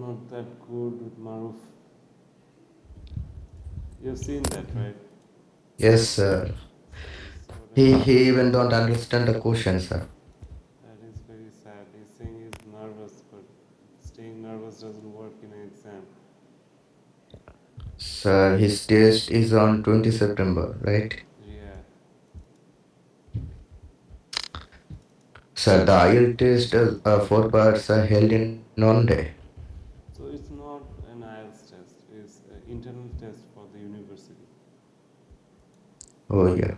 not that good with Maruf. You've seen that, right? Yes, sir. So what He I he even don't understand the question, sir. that is very sad. He's saying he's nervous, but staying nervous doesn't work in an exam. Sir, his test is on 20 September, right? Yeah. Sir, the IELTS test, 4 parts are held in one day. So it's not an IELTS test. It's an internal test for the university. Oh yeah.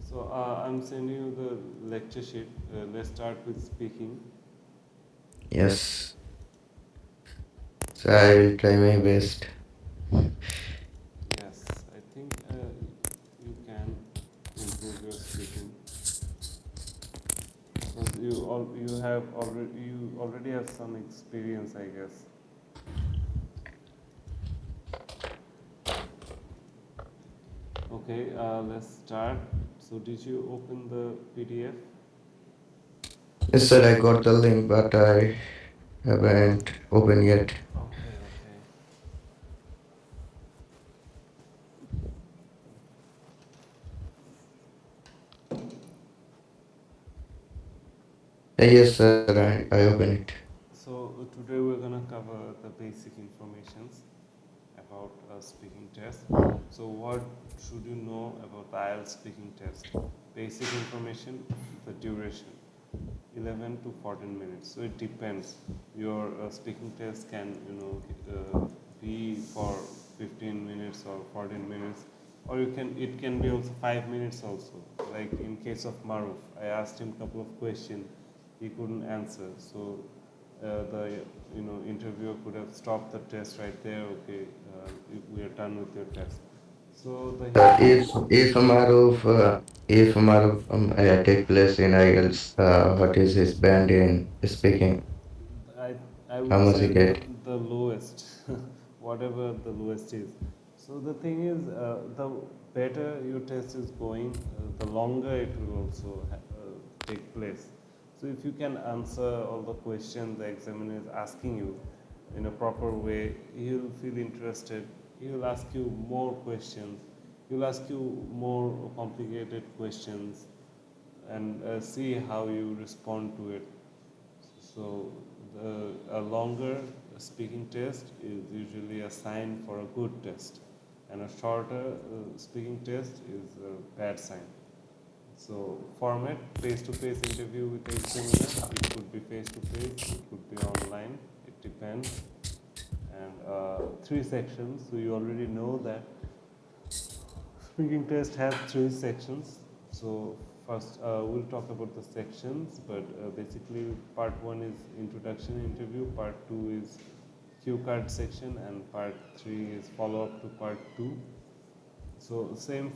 So I'm sending you the lecture sheet. Let's start with speaking. Yes. So I will try my best. Yes, I think you can improve your speaking because you already have some experience, I guess. Okay, let's start. So did you open the PDF? Yes, sir, I got the link, but I haven't opened yet. Okay, okay. Yes, sir, I open it. So today we're gonna cover the basic informations about a speaking test. So what should you know about the IELTS speaking test? Basic information, the duration, 11 to 14 minutes. So it depends. Your speaking test can be for 15 minutes or 14 minutes, or it can be also 5 minutes also. Like in case of Maruf, I asked him a couple of questions, he couldn't answer. So the interviewer could have stopped the test right there. Okay, we are done with your test. So the If Maruf take place in IELTS, what is his band in speaking? I I How would much he say get? the lowest, whatever the lowest is. So the thing is, the better your test is going, the longer it will also take place. So if you can answer all the questions the examiner is asking you in a proper way, he will feel interested. He will ask you more questions. He will ask you more complicated questions and see how you respond to it. So a longer speaking test is usually a sign for a good test, and a shorter speaking test is a bad sign. So format: face-to-face interview with the examiner. It could be face-to-face, it could be online. It depends. And three sections. So you already know that speaking test has three sections. So first we'll talk about the sections, but basically part one is introduction interview, part two is cue card section, and part three is follow up to part two. So same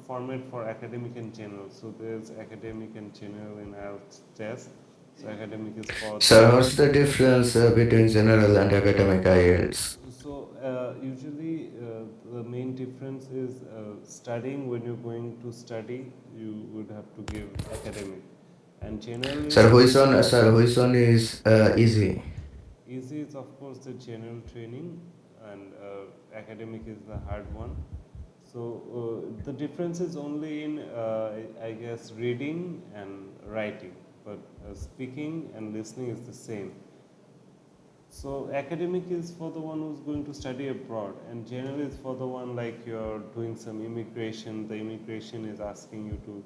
format for academic and general. So there's academic and general in IELTS test. So academic is for Sir, what's the difference between general and academic IELTS? So usually the main difference is studying. When you're going to study, you would have to give academic, and general is Who is on is easy. easy. Is of course the general training, and academic is the hard one. So the difference is only in I guess reading and writing, but speaking and listening is the same. So academic is for the one who's going to study abroad, and general is for the one like you're doing some immigration. The immigration is asking you to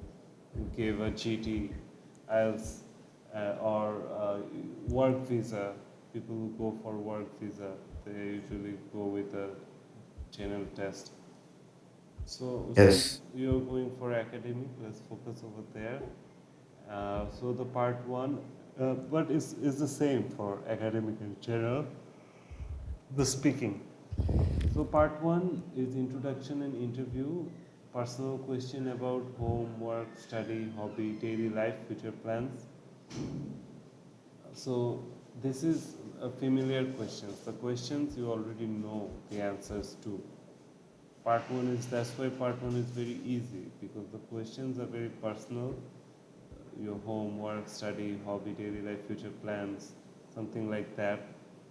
give a GT, IELTS, or work visa. People who go for work visa, they usually go with a general test. So since Yes. you're going for academic, let's focus over there. So the part one, but is the same for academic in general. The speaking. So part one is introduction and interview. Personal question about home, work, study, hobby, daily life, future plans. So this is a familiar questions. The questions you already know the answers to. Part one is that's why part one is very easy because the questions are very personal. Your home, work, study, hobby, daily life, future plans. something like that.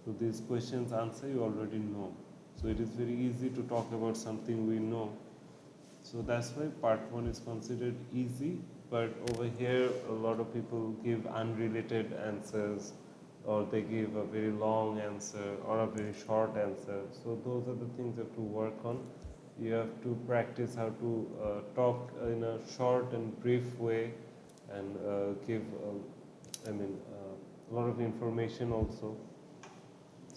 So these questions answer you already know. So it is very easy to talk about something we know. So that's why part one is considered easy, but over here a lot of people give unrelated answers, or they give a very long answer or a very short answer. So those are the things you have to work on. You have to practice how to talk in a short and brief way, and give, a lot of information also.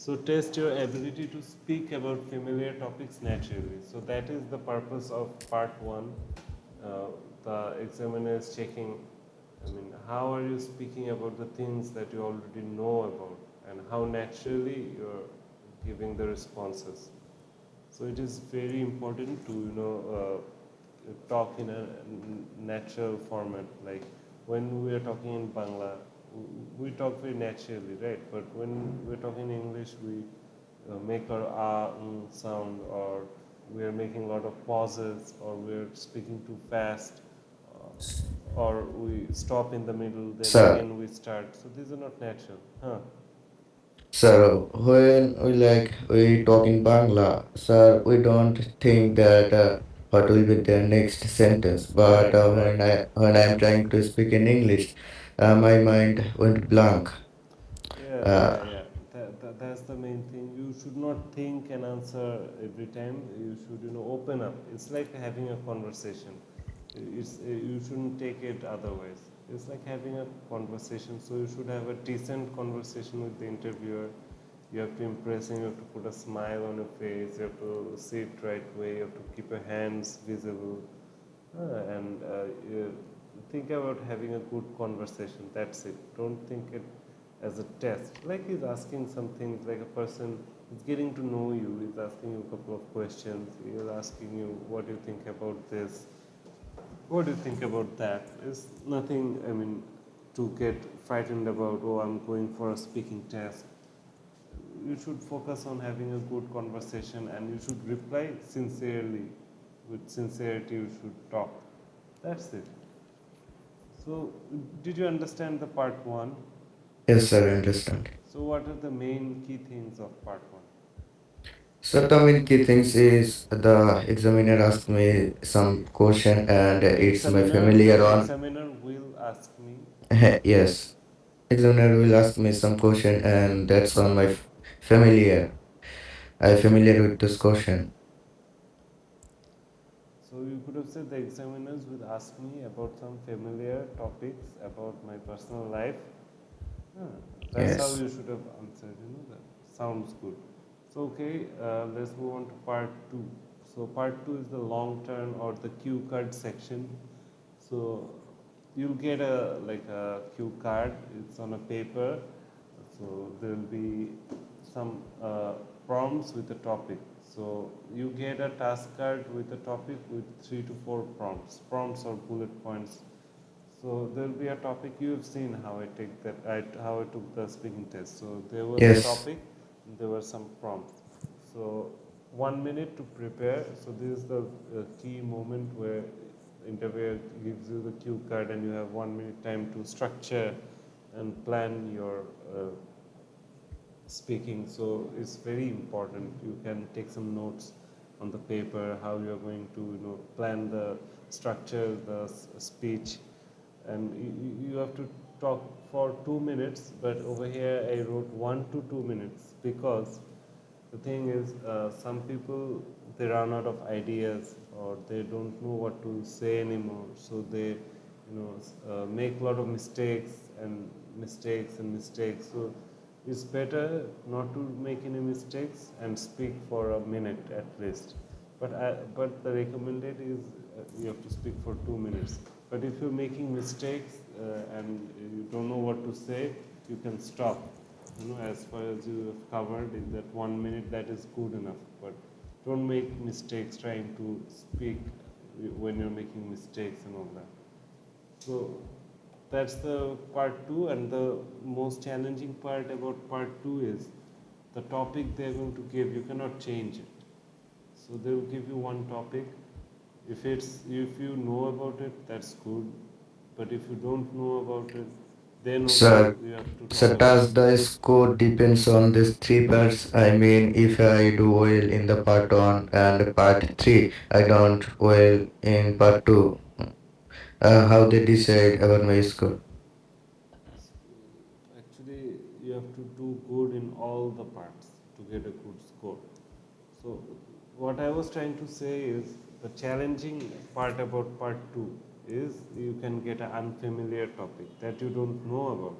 So test your ability to speak about familiar topics naturally. So that is the purpose of part one. Uh, the examiner is checking, how are you speaking about the things that you already know about, and how naturally you're giving the responses. So it is very important to talk in a natural format. Like when we are talking in Bangla, we talk very naturally, right? But when we're talking English, we make our sound, or we are making a lot of pauses, or we're speaking too fast, or we stop in the middle, then Sir, again we start. So these are not natural, huh? sir, when we talk in Bangla, sir, we don't think that what will be the next sentence. But Correct, correct. when I am trying to speak in English, my mind went blank. Yeah, Uh, yeah, yeah. That's the main thing. You should not think and answer every time. You should, open up. It's like having a conversation. You shouldn't take it otherwise. It's like having a conversation. So you should have a decent conversation with the interviewer. You have to impress him. You have to put a smile on your face. You have to sit right way. You have to keep your hands visible. And you think about having a good conversation. That's it. Don't think it as a test. Like he's asking some things, like a person is getting to know you. He's asking you a couple of questions. He's asking you, what do you think about this? What do you think about that? It's nothing, to get frightened about, oh, I'm going for a speaking test. You should focus on having a good conversation, and you should reply sincerely. With sincerity, you should talk. That's it. So, did you understand the part one? yes, sir, I understand. So, what are the main key things of part one? So the main key things is the examiner asked me some question and it's my familiar The on. examiner will ask me. Yes, examiner will ask me some question and that's on my familiar. I familiar with this question. So, you could have said the examiners will ask me about some familiar topics about my personal life. Huh, that's how Yes. you should have answered. That sounds good. So, okay, let's move on to part two. So, part two is the long term or the cue card section. So, you'll get a cue card. It's on a paper. So there will be some prompts with a topic. So you get a task card with a topic with 3 to 4 prompts or bullet points. So there will be a topic. You have seen how I take that. How I took the speaking test. So there was a Yes. topic. There were some prompts. So 1 minute to prepare. So this is the key moment where interviewer gives you the cue card, and you have 1 minute time to structure and plan your speaking. So it's very important. You can take some notes on the paper how you are going to plan the structure, the speech, and you have to talk for 2 minutes. But over here I wrote 1 to 2 minutes, because the thing is, some people, they run out of ideas, or they don't know what to say anymore. So they, make a lot of mistakes and mistakes and mistakes. So it's better not to make any mistakes and speak for a minute at least. But the recommended is you have to speak for 2 minutes. But if you're making mistakes and you don't know what to say, you can stop. As far as you have covered in that 1 minute, that is good enough. But don't make mistakes trying to speak when you're making mistakes and all that. So that's the part two, and the most challenging part about part two is the topic they're going to give. You cannot change it. So they will give you one topic. If you know about it, that's good. But if you don't know about it, Then also Sir, you have to talk sir, about does the score depends on these three parts? I mean, if I do well in the part one and part three, I don't well in part two. How they decide about my score? actually you have to do good in all the parts to get a good score. So what I was trying to say is the challenging part about part 2 is you can get an unfamiliar topic that you don't know about,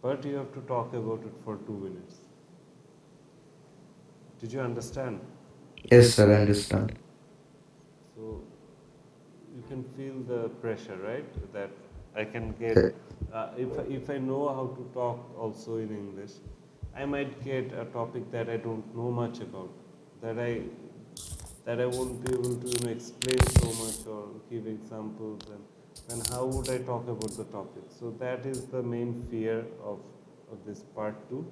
but you have to talk about it for 2 minutes. Did you understand? Yes, sir, I understand. So you can feel the pressure, right? That I can get, Uh, if I know how to talk also in English, I might get a topic that I don't know much about, that I won't be able to explain so much or give examples, and how would I talk about the topic? So that is the main fear of this part 2.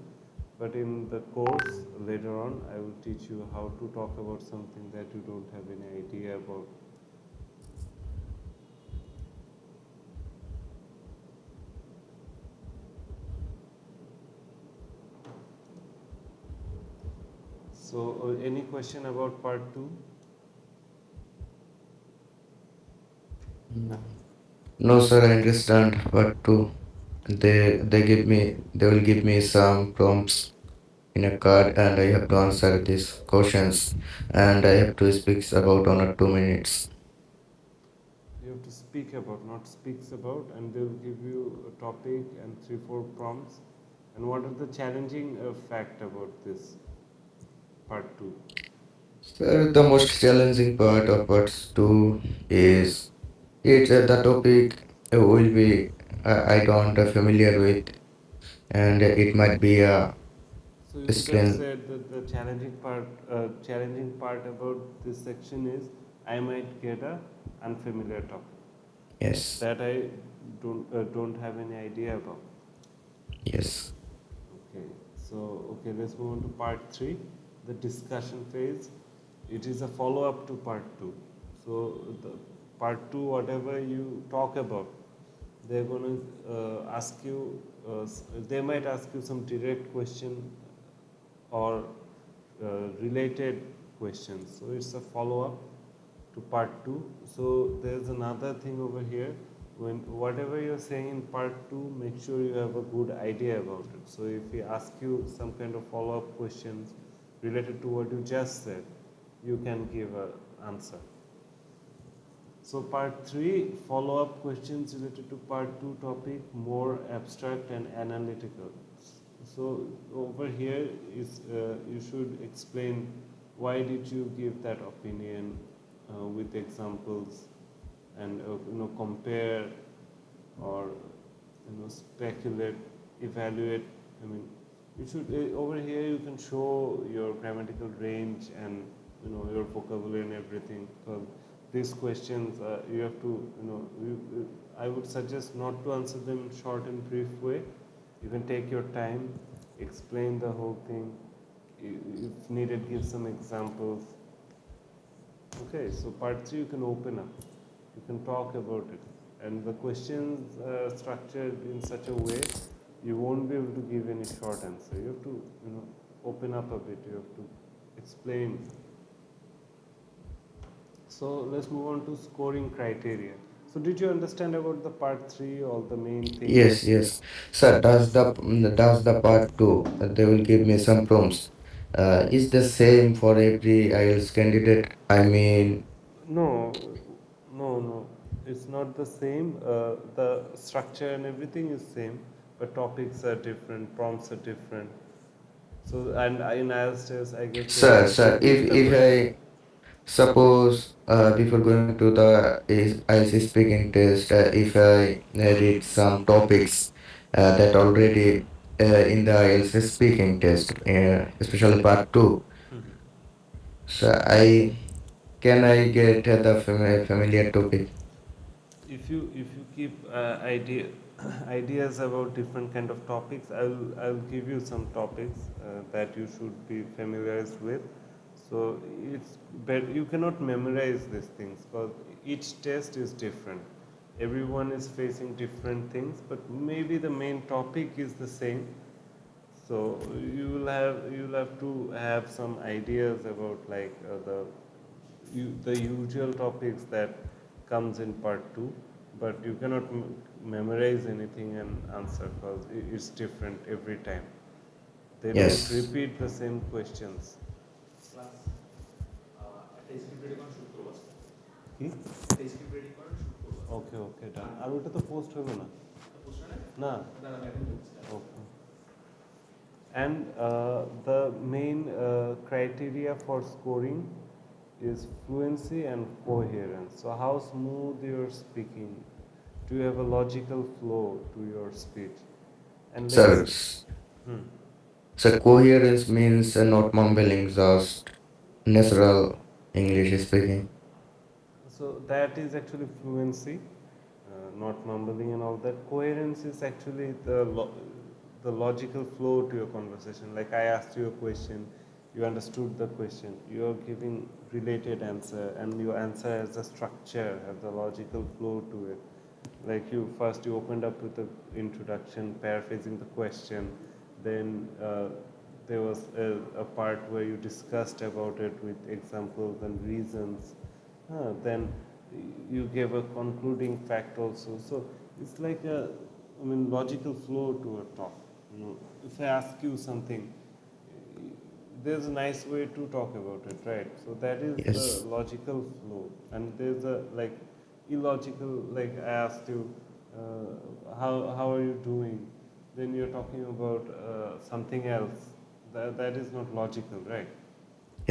But in the course later on, I will teach you how to talk about something that you don't have any idea about. So, any question about part 2? No, sir, I understand. But two, they will give me some prompts in a card, and I have to answer these questions, and I have to speak about on a 2 minutes. You have to speak about, not speaks about, and they will give you a topic and 3 4 prompts. And what are the challenging fact about this part 2? Sir, the most challenging part of parts two is it's the topic will be I don't familiar with, and it might be a So you just strange. said that the challenging part about this section is I might get a unfamiliar topic Yes, that I don't have any idea about. yes, Okay, so let's move on to part 3, the discussion phase. It is a follow up to part 2. So, the part 2, whatever you talk about, they're going to ask you, they might ask you some direct question or related questions. So, it's a follow up to part 2. So, there's another thing over here. When whatever you're saying in part 2, make sure you have a good idea about it. So if we ask you some kind of follow up questions related to what you just said, you can give an answer. So part 3, follow up questions related to part 2 topic, more abstract and analytical. So over here is you should explain why did you give that opinion with examples, and compare or speculate, evaluate. I mean, you should over here you can show your grammatical range and your vocabulary and everything. Because these questions you have to I would suggest not to answer them in short and brief way. You can take your time, explain the whole thing. If needed, give some examples. Okay, so part 3 you can open up, you can talk about it, and the questions structured in such a way you won't be able to give any short answer. You have to open up a bit. You have to explain. So let's move on to scoring criteria. So did you understand about the part 3, all the main things? yes, yes. Sir, does the part two they will give me some prompts. Is the same for every IELTS candidate? I mean, No, no. It's not the same. The structure and everything is same, but topics are different, prompts are different. So, and in IELTS test, I guess they sir, give the if question. I suppose before going to the IELTS speaking test, if I read some topics that already in the IELTS speaking test, especially part two, so I get the familiar topic? If you keep ideas about different kind of topics, I'll give you some topics that you should be familiarized with. So it's better, you cannot memorize these things because each test is different. everyone is facing different things, but maybe the main topic is the same. So you'll have to have some ideas about like the usual topics that comes in part 2, but you cannot memorize anything and answer because it's different every time. They don't Yes. repeat the same questions. কি ওকে ওকে ডান আর ওটা তো post হলো না না ওকে and the main criteria for scoring is fluency and coherence. So how smooth you're speaking, do you have a logical flow to your speech? And Sir, let's hmm. so coherence means not mumbling, just natural English speaking. So that is actually fluency, not mumbling and all that. Coherence is actually the logical flow to your conversation. Like I asked you a question, you understood the question, you are giving related answer, and your answer has a structure, has a logical flow to it. Like you opened up with the introduction, paraphrasing the question, then there was a part where you discussed about it with examples and reasons. Then you gave a concluding fact also. So it's like logical flow to a talk. If I ask you something, there's a nice way to talk about it, right? So that is the Yes. logical flow, and there's a like illogical. Like I asked you, how are you doing? Then you're talking about something else. That is not logical, right?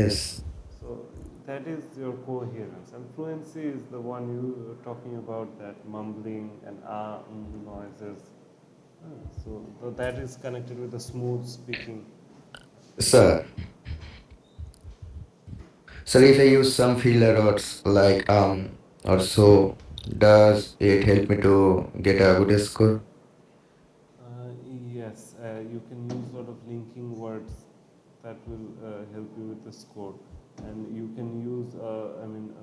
Yes. So that is your coherence, and fluency is the one you were talking about, that mumbling and noises. So that is connected with the smooth speaking. Sir, sir, if I use some filler words like or so, does it help me to get a good score? Uh, yes, you can use a lot of linking words that will help you with the score, and you can use,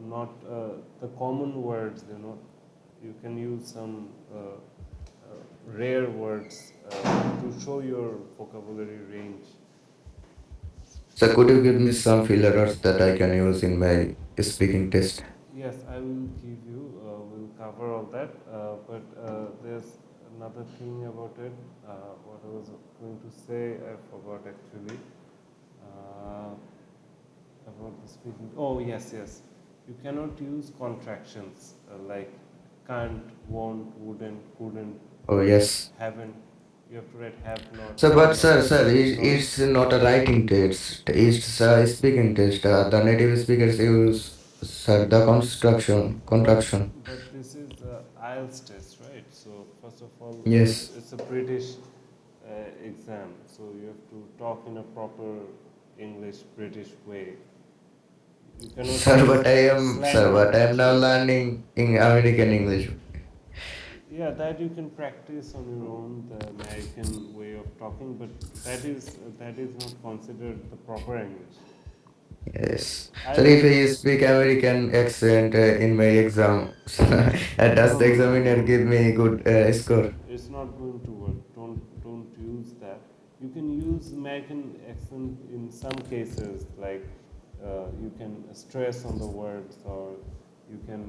not the common words. You can use some rare words to show your vocabulary range. So could you give me some filler words that I can use in my speaking test? Yes, I will give you. We'll cover all that. But there's another thing about it. What I was going to say, I forgot actually. Uh, about the speaking. Oh, yes, yes. You cannot use contractions like can't, won't, wouldn't, couldn't, Oh yes. haven't. You have to write have not, So, have but not. sir, No, it's not a writing test. It's a speaking test. The native speakers use sir the construction but contraction. but this is IELTS test, right? So first of all, Yes, it's a British exam, so you have to talk in a proper English British way. You cannot use sir, slang but I am language. now learning in American English. Yeah, that you can practice on your own, the American way of talking, but that is not considered the proper English. Yes. I So if will. I speak American accent in my exam, does No, the no, no, examiner no, give no. me good score? It's not going to work. Don't use that. You can use American accent in some cases, like you can stress on the words, or you can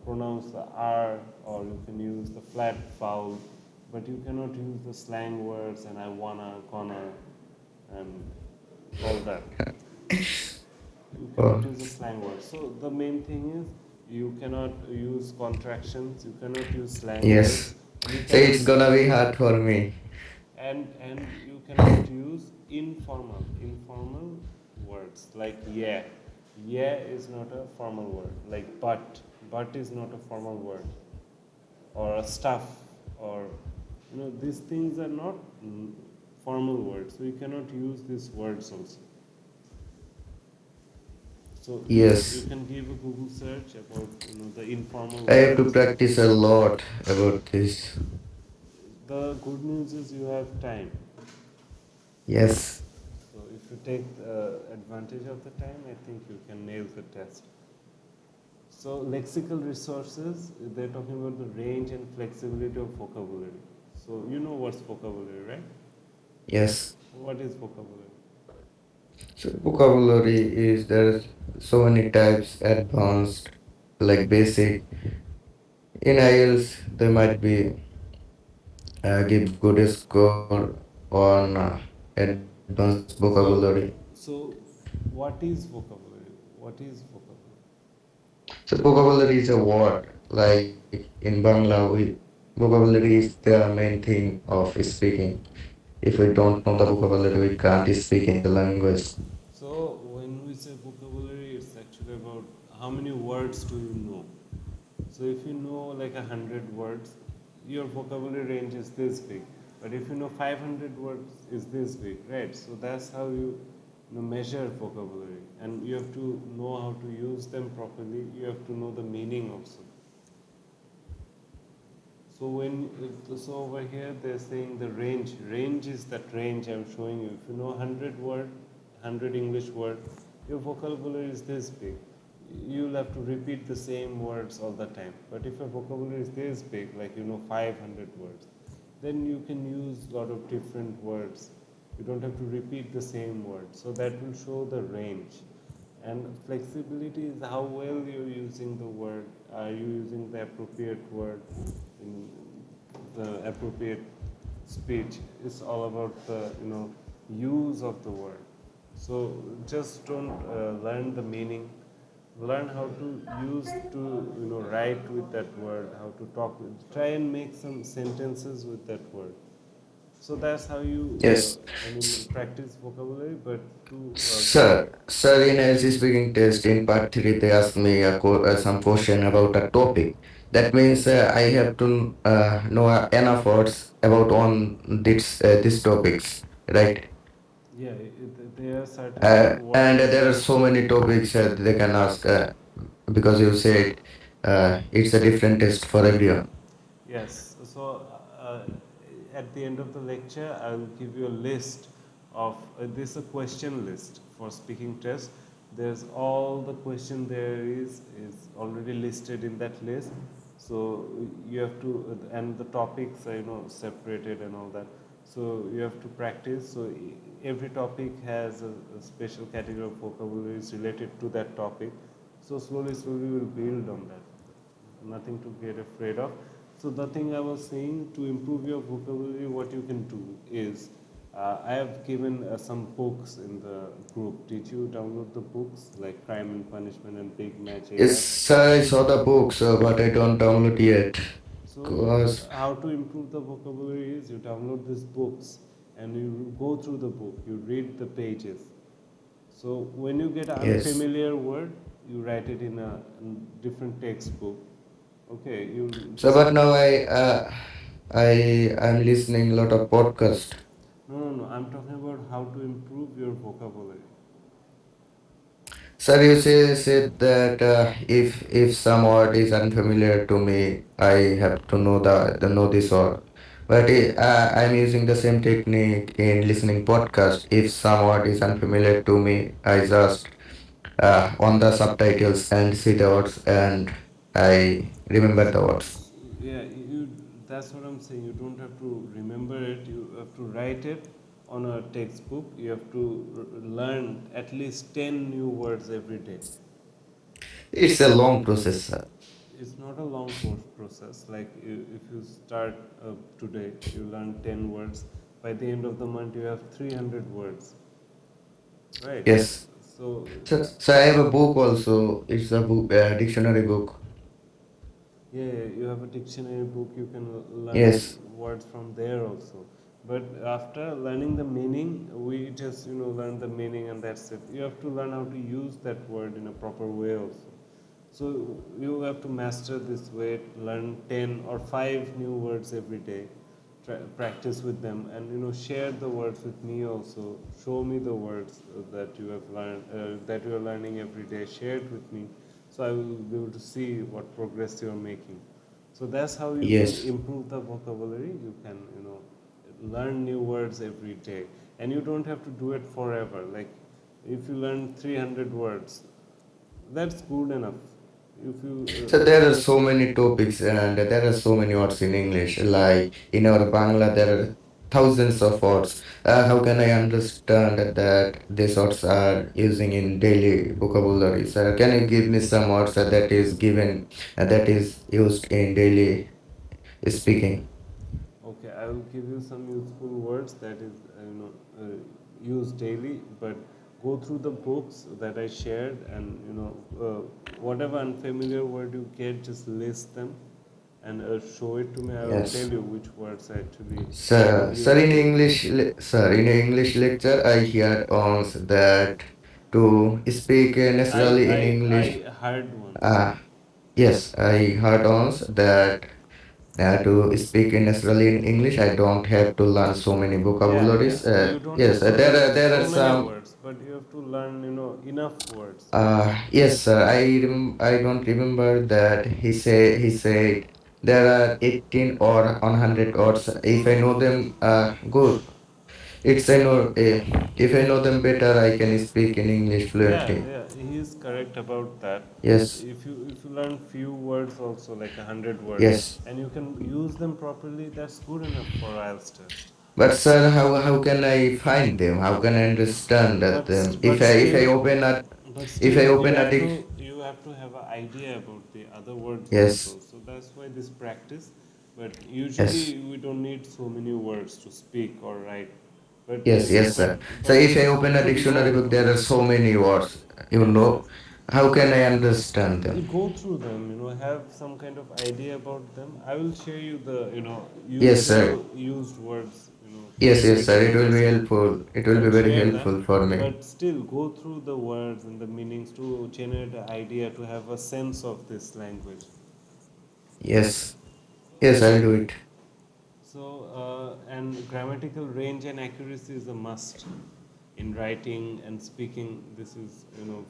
pronounce the R, or you can use the flat vowel, but you cannot use the slang words and I wanna, gonna, and all that. You cannot Oh, use the slang words. So the main thing is you cannot use contractions. You cannot use slang words. yes. You So cannot, it's gonna be hard for me. and you cannot use informal words like yeah. Yeah is not a formal word. Like but is not a formal word. Or a stuff, or these things are not formal words. So you cannot use these words also. So you Yes. can give a Google search about the informal I have to words. practice a lot about this. The good news is you have time. Yes. So if you take advantage of the time, I think you can nail the test. So lexical resources, they're talking about the range and flexibility of vocabulary. So you know what's vocabulary, right? Yes. What is vocabulary? So vocabulary is there's so many types, advanced, like basic. In IELTS, they might be give good score on advanced vocabulary. So what is vocabulary? What is vocabulary? So vocabulary is a word. Like in Bangla, vocabulary is the main thing of speaking. If we don't know the vocabulary, we can't speak in the language. So when we say vocabulary, it's actually about how many words do you know. So if you know like 100 words, your vocabulary range is this big. But if you know 500 words, is this big, right? So that's how you measure vocabulary, and you have to know how to use them properly. You have to know the meaning also. So so over here they're saying the range. Range is that range I'm showing you. If you know 100 word, 100 English word, your vocabulary is this big. You'll have to repeat the same words all the time. But if your vocabulary is this big, like you know 500 words, then you can use a lot of different words. You don't have to repeat the same word. So that will show the range. And flexibility is how well you're using the word. Are you using the appropriate word in the appropriate speech? It's all about the use of the word. So just don't learn the meaning. Learn how to use to write with that word. How to talk with. Try and make some sentences with that word. So that's how you, Yes. practice vocabulary. But to Sir, in LC speaking test in part 3, they asked me some question about a topic. That means I have to know enough words about on these topics, right? yeah, there are certain And words. there are so many topics they can ask because you said it's a different test for everyone. Yes. So at the end of the lecture, I will give you a list of this is a question list for speaking test. There's all the question there is already listed in that list. So you have to, and the topics are separated and all that. So you have to practice. So every topic has a special category of vocabularies related to that topic. So slowly we'll build on that. Nothing to get afraid of. So the thing I was saying, to improve your vocabulary, what you can do is, I have given some books in the group. Did you download the books like Crime and Punishment and Big Match Yes, AI? sir, I saw the books, but I don't download yet. So Cause how to improve the vocabulary is you download these books and you go through the book, you read the pages. So when you get an yes. unfamiliar word, you write it in a different textbook. Okay, you So, just but now I am listening a lot of podcast. no. I'm talking about how to improve your vocabulary. Sir, you said that if some word is unfamiliar to me, I have to know the know this word. But I'm using the same technique in listening podcast. If some word is unfamiliar to me, I just on the subtitles and see the words and I remember the words. Yeah, that's what I'm saying. You don't have to remember it. You have to write it on a textbook. You have to learn at least 10 new words every day. It's a long process, sir. It's not a long process. Like if you start today, you learn 10 words. By the end of the month, you have 300 words, right? Yes. So So I have a book also. It's a book, dictionary book. yeah, you have a dictionary book, you can learn Yes. words from there also. But after learning the meaning, we just learn the meaning and that's it. You have to learn how to use that word in a proper way also. So you have to master this way, learn 10 or 5 new words every day. Practice with them, and share the words with me also. Show me the words that you have learned, that you are learning every day. Share it with me, so I will be able to see what progress you are making. So that's how you can Yes. improve the vocabulary. You can learn new words every day, and you don't have to do it forever. Like if you learn 300 words, that's good enough. If you So there are so just many topics and there are so many words in English. Like in our Bangla, there are thousands of words. How can I understand that these words are using in daily vocabulary? So can you give me some words that is given that is used in daily speaking? okay, I will give you some useful words that is used daily, but go through the books that I shared, and whatever unfamiliar word you get, just list them and show it to me. I will tell Yes. you which words I actually Sir, used daily. in English lecture, I heard once that to speak naturally in English. I heard once. Uh, yes, I heard once that to speak naturally in English, I don't have to learn so many Yeah, vocabularies. you don't Yes, have to learn there are so many some. words, but you have to learn, enough words. Yes, sir. I don't remember that he said there are 18 or 100 words. If I know them, good. It's I know if I know them better, I can speak in English Yeah, fluently. yeah, he is correct about that. Yes, If you learn few words also, like 100 words, yes. and you can use them properly, that's good enough for IELTS test. But sir, how can I find them? How can I understand that But them? but If I still, open a but if I still, open a dic you have to have an idea about the other words yes, also. So that's why this practice. But usually yes, we don't need so many words to speak or write. But yes, sir. So but if I you open a should dictionary know. book, there are so many words. You Yeah, know, how can I understand you them? go through them. Have some kind of idea about them. I will share you the Yes, sir. usual used words for Yes, you yes, sir. It will beginners. be helpful. It will I'll be very share them, helpful for me. but still go through the words and the meanings to generate an idea, to have a sense of this language. Yes, yes, I'll do it. And grammatical range and accuracy is a must in writing and speaking. This is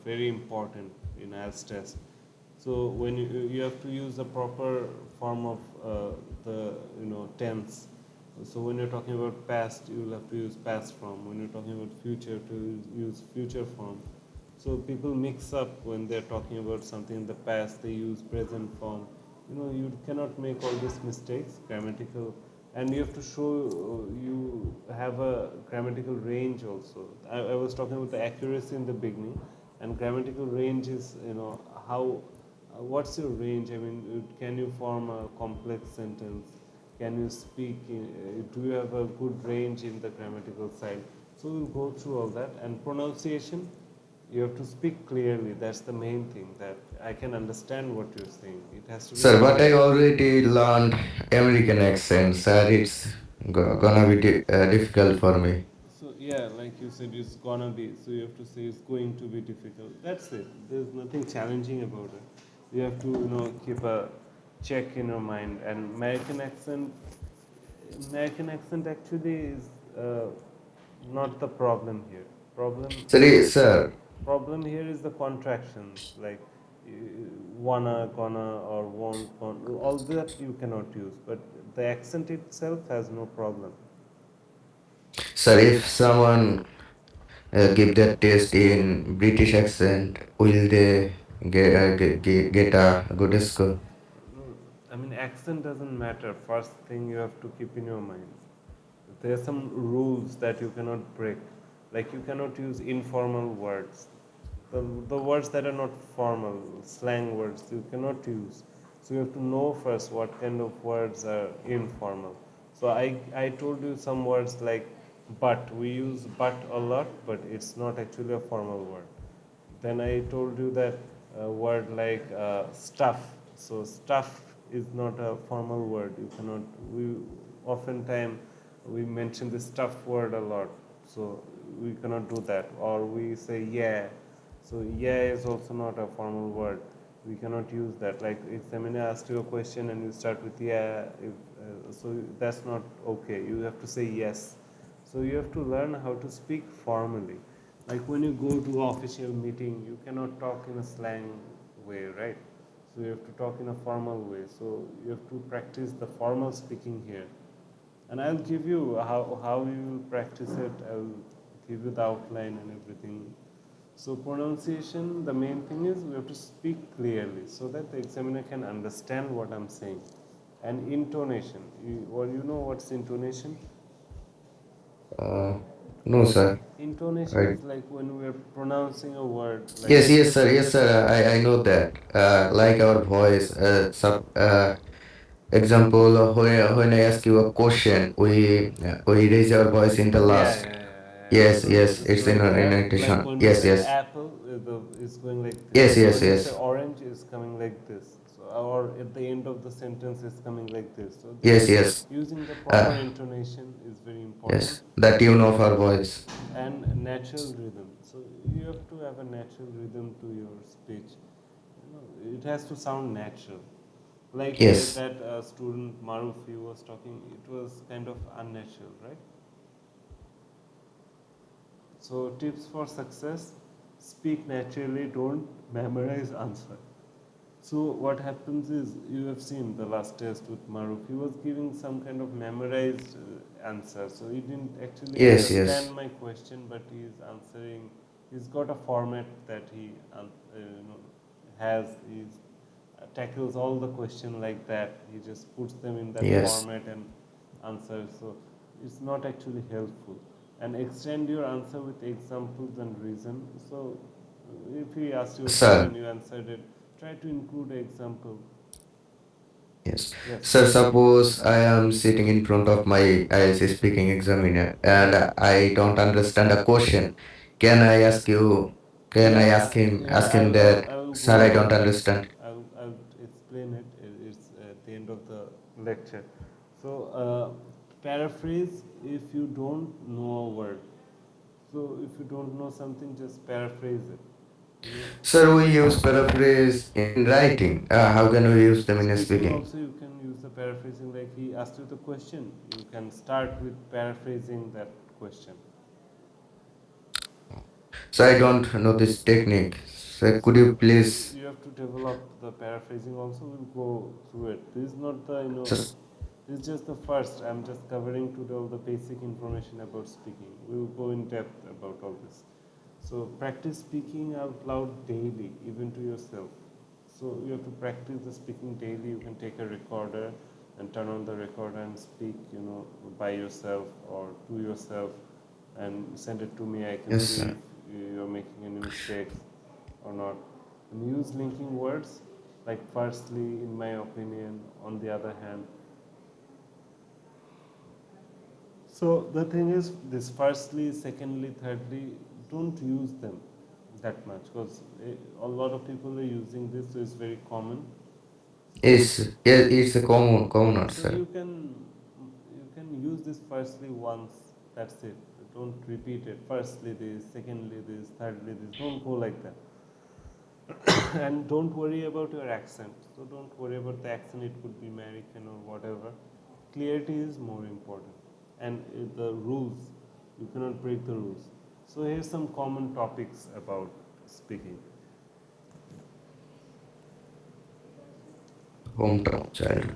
very important in IELTS test. So when you have to use the proper form of the tense. So when you're talking about past, you will have to use past form. When you're talking about future, to use future form. So people mix up when they're talking about something in the past. They use present form. You cannot make all these mistakes, grammatical, and you have to show you have a grammatical range also. I was talking about the accuracy in the beginning, and grammatical range is how what's your range? I mean, can you form a complex sentence? Can you speak? Do you have a good range in the grammatical side? So we'll go through all that. And pronunciation, you have to speak clearly. That's the main thing. That I can understand what you're saying. It has to be Sir, but clear. I already learned American accent, sir. It's gonna be difficult for me. So yeah, like you said, it's gonna be. So you have to say it's going to be difficult. That's it. There's nothing challenging about it. You have to keep a check in your mind. And American accent actually is not the problem here. Problem Sorry, sir. problem here is the contractions like uh, wanna, gonna, or won't, all that you cannot use. But the accent itself has no problem. Sir, if someone give that test in British accent, will they get a good score? No, I mean, accent doesn't matter. First thing you have to keep in your mind. There are some rules that you cannot break. Like you cannot use informal words. The words that are not formal, slang words, you cannot use. So you have to know first what kind of words are informal. So I told you some words like but. We use but a lot, but it's not actually a formal word. Then I told you that a word like stuff. So stuff is not a formal word. You cannot. We oftentimes we mention the stuff word a lot. So we cannot do that. Or we say yeah. So yeah is also not a formal word. We cannot use that. Like if Semina asked you a question and you start with yeah, so that's not okay. You have to say yes. So you have to learn how to speak formally. Like when you go to official meeting, you cannot talk in a slang way, right? So you have to talk in a formal way. So you have to practice the formal speaking here. And I'll give you how you will practice it. I'll give you the outline and everything. So pronunciation, the main thing is we have to speak clearly so that the examiner can understand what I'm saying. And intonation, you know what's intonation? Uh, no, sir. Intonation I, is like when we're pronouncing a word, like yes, yes, yes, yes, sir. sir, Yes, yes, sir. sir. I know that. Like our voice. Example, when I ask you a question, we raise our voice in the Yeah, last. yeah, yeah, yeah. Yes, So yes. it's It's in like in that. Like intonation. when we Yes, say yes. apple, it's going like Yes, this. yes, When we say yes. orange, it's coming like this. So, or at the end of the sentence, it's coming like this. So Yes, this yes. using the proper Uh, intonation is very important, yes. The tune of our voice. and natural rhythm. So you have to have a natural rhythm to your speech. It has to sound natural. Like Yes. that student Marufi was talking, it was kind of unnatural, right? So tips for success: speak naturally, don't memorize answer. So what happens is, you have seen the last test with Maruf. He was giving some kind of memorized answer. So he didn't actually Yes, yes. understand my question, but he is answering. He's got a format that he has. He tackles all the question like that. He just puts them in that Yes. format and answers. So it's not actually helpful. And extend your answer with examples and reason. So if he asked you a Sir. question, you answered it. Try to include an example. Yes. Yes. Sir, suppose I am sitting in front of my IELTS speaking examiner and I don't understand a question. Can I ask you, can I Yeah, ask I him will, that, I will sir, go I over don't that. understand? I'll explain it. It's at the end of the lecture. So, paraphrase if you don't know a word. So, if you don't know something, just paraphrase it. You know, Sir, we use paraphrase in writing. How can we use them in speaking speaking? also, you can use the paraphrasing, like he asked you the question. You can start with paraphrasing that question. So I don't know this technique. So could you So please? you have to develop the paraphrasing also. We'll go through it. This is not the, Sus- this is just the first. I'm just covering today all the basic information about speaking. We'll go in depth about all this. So practice speaking out loud daily, even to yourself. So you have to practice the speaking daily. You can take a recorder and turn on the recorder and speak, by yourself or to yourself, and send it to me. I can Yes, see sir. if you're making any mistakes or not. And use linking words like firstly, in my opinion, on the other hand. So the thing is, this firstly, secondly, thirdly, don't use them that much, because a lot of people are using this, so it's very common. It's a common So answer. you can use this firstly once. That's it. Don't repeat it. Firstly this, secondly this, thirdly this. Don't go like that. And don't worry about your accent. So don't worry about the accent. It could be American or whatever. Clarity is more important, and the rules. You cannot break the rules. So here's some common topics about speaking. Hometown child.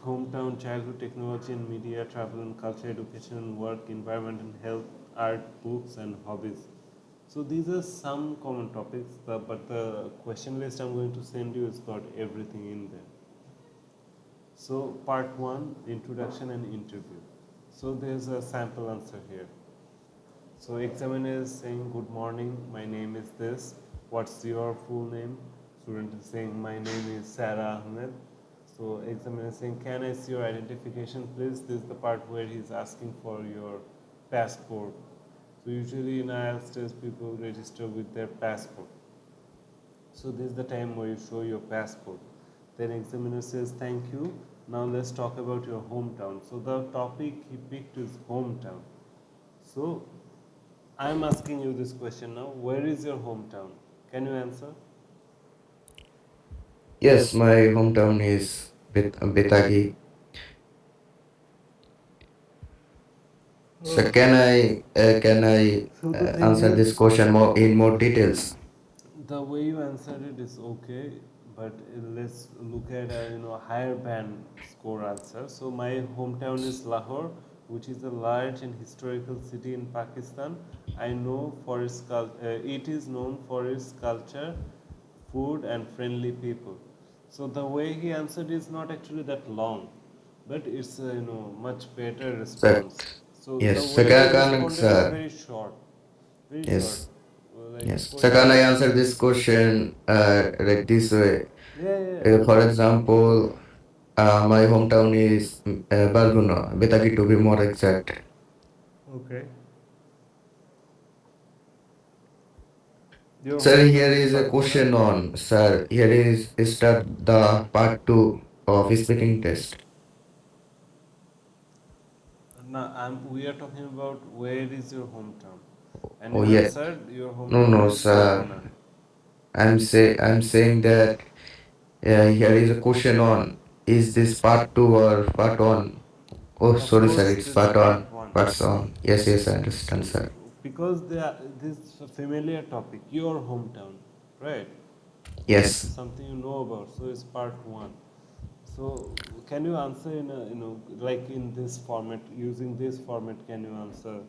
Hometown, childhood, technology and media, travel and culture, education and work, environment and health, art, books and hobbies. So these are some common topics, but the question list I'm going to send you has got everything in there. So part 1, introduction and interview. So there's a sample answer here. So examiner is saying, good morning, my name is this. What's your full name? Student is saying, my name is Sarah Ahmed. So examiner is saying, can I see your identification please? This is the part where he's asking for your passport. So usually in IELTS test, people register with their passport. So this is the time where you show your passport. Then examiner says, thank you. Now let's talk about your hometown. So the topic he picked is hometown. So I'm asking you this question now. Where is your hometown? Can you answer? Yes, my hometown is Betagi. So can I So the thing answer is, this question more in more details? the way you answered it is okay, but let's look at a higher band score answer. So my hometown is Lahore. which is a large and historical city in Pakistan. I know for its it is known for its culture, food, and friendly people. So the way he answered is not actually that long, but it's a much better Sir, response. So yes, the way he Sakakan, responded is sir. very short, very short. Yes, Like yes. for So can I example, answer this question like this way? yeah, yeah, For example, my hometown is Barguna, Betaki to be more exact. okay. Your Sir, hometown here is is a Barguna. question on, sir. Here is start the part two of speaking test. Now, we are talking about where is your hometown, and Oh you yeah, answered your no, hometown no, is sir. Barguna. I'm saying that here is a question on. Is this part two or part one? Oh, Of sorry, sir. course, It's this is part on. part one. Parts on. Yes, yes, I understand, So, sir. because they are, this is a familiar topic, your hometown, right? Yes, Something you know about. So it's part one. So can you answer in a like in this format, using this format? Can you answer?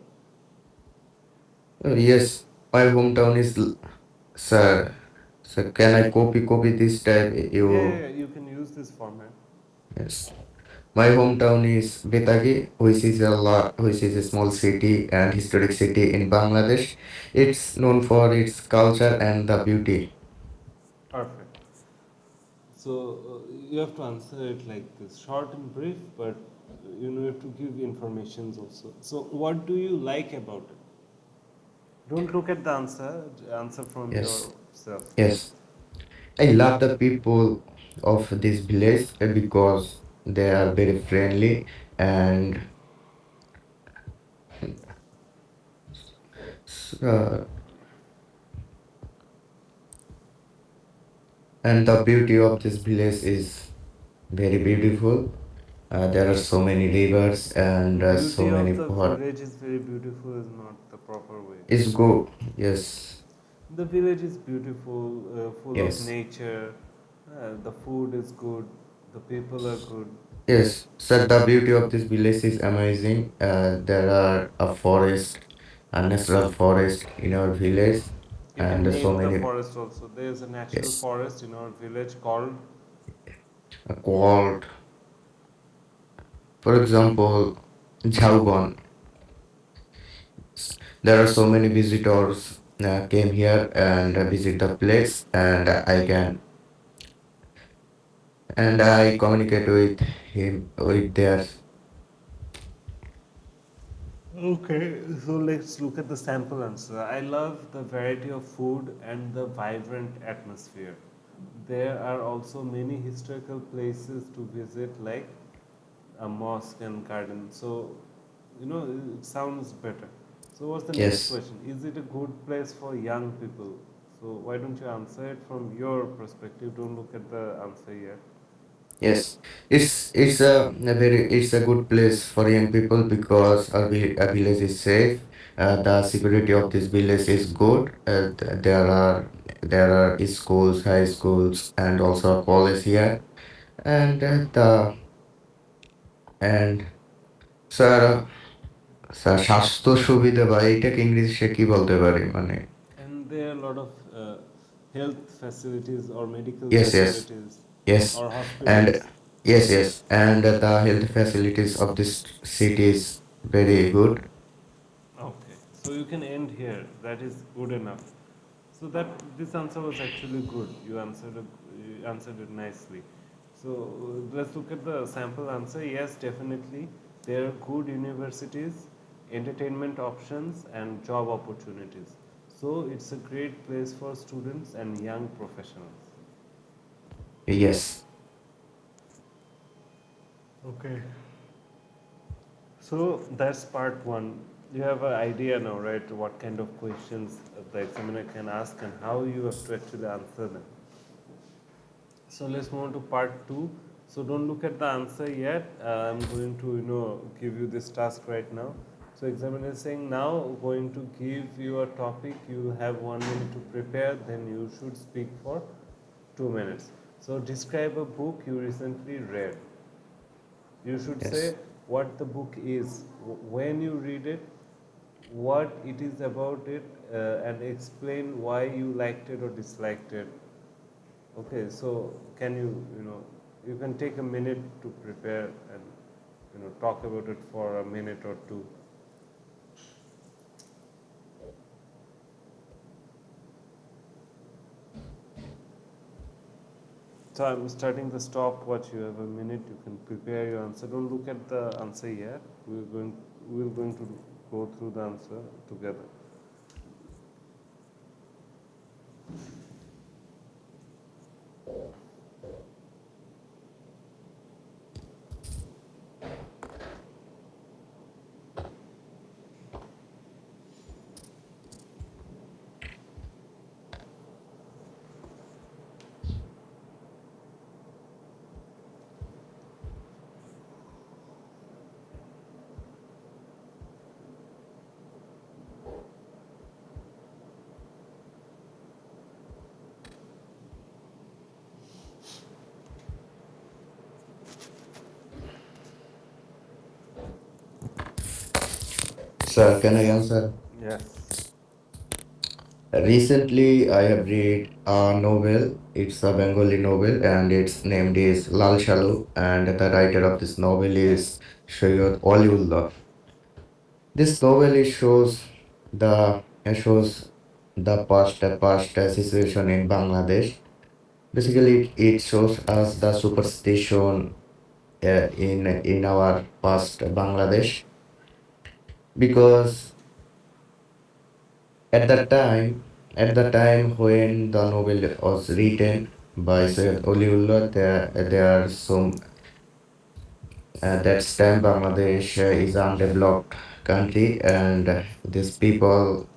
yes. My hometown is, sir. So can I copy this type? Yeah, yeah, You yeah, you can use this format. yes. My hometown is Betagi, which is a small city and historic city in Bangladesh. It's known for its culture and the beauty. Perfect. So you have to answer it like this, short and brief, but you have to give informations also. So what do you like about it? Don't look at the answer. Answer from Yes, yourself. yes. I love the people of this village because they are very friendly and uh, the beauty of this village is very beautiful. There are so many rivers and so Beauty many of the water. village is very beautiful is not the proper way. It's go. Yes, The village is beautiful, full of yes. nature. The food is good. The people are good. Yes, sir, the beauty of this village is amazing. There are a forest, a natural forest in our village, You can and so name the many, forest also. There is a natural yes, forest in our village called. called, for example, Jauban. There are so many visitors came here and visit the place, and I communicate with him with their. Okay, so let's look at the sample answer. I love the variety of food and the vibrant atmosphere. There are also many historical places to visit, like a mosque and garden. So, it sounds better. So, what's the next Yes. question? Is it a good place for young people? So, why don't you answer it from your perspective? Don't look at the answer yet. Yes, it's a good place for young people because our village is safe. The security of this village is good. There are schools, high schools, and also a college here. And and sir sir স্বাস্থ্য সুবিধা বা এইটাকে ইংলিশে কি বলতে পারি মানে And there are a lot of health facilities or medical yes, yes, facilities yes, or and hospitals. yes, yes, and the health facilities of this city is very good. Okay, so you can end here. That is good enough. So that this answer was actually good. You answered it nicely. So let's look at the sample answer. Yes, definitely there are good universities, entertainment options, and job opportunities. So it's a great place for students and young professionals. Yes, Okay. So that's part one. You have an idea now, right? What kind of questions the examiner can ask and how you have to actually answer them. So let's move on to part two. So don't look at the answer yet. I'm going to give you this task right now. So examiner is saying now going to give you a topic. You have 1 minute to prepare. Then you should speak for 2 minutes. So describe a book you recently read. You should say yes, what the book is. When you read it, what it is about it, and explain why you liked it or disliked it. Okay, so can you can take a minute to prepare and talk about it for a minute or two. So I'm starting the stopwatch. You have a minute. You can prepare your answer. Don't look at the answer yet. We're going to go through the answer together. Sir, can I answer? Yes. Recently, I have read a novel. It's a Bengali novel, and its name is Lal Shalu, and the writer of this novel is Sayyid Oliullah. This novel shows the past situation in Bangladesh. Basically, it shows us the superstition in our past Bangladesh, because at the time at the time when the novel was written by Sayyid Oliullah, there are some that time Bangladesh is undeveloped country, and these people.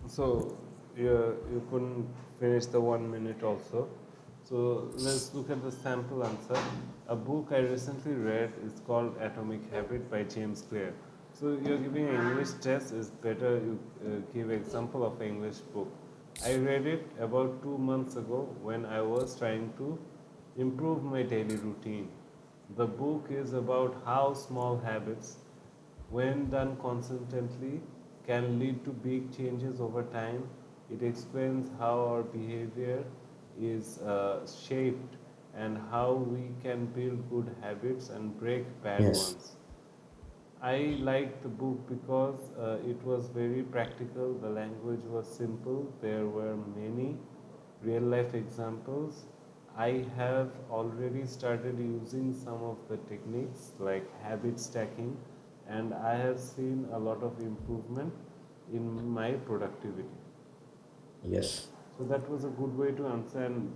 So you couldn't finish the 1 minute also. So let's look at the sample answer. A book I recently read is called Atomic Habit by James Clear. So you're giving an English test. It's better you give example of an English book. I read it about 2 months ago when I was trying to improve my daily routine. The book is about how small habits, when done consistently, can lead to big changes over time. It explains how our behavior is shaped and how we can build good habits and break bad Yes, ones. I liked the book because it was very practical, the language was simple, there were many real life examples. I have already started using some of the techniques like habit stacking, and I have seen a lot of improvement in my productivity. yes, So that was a good way to answer. And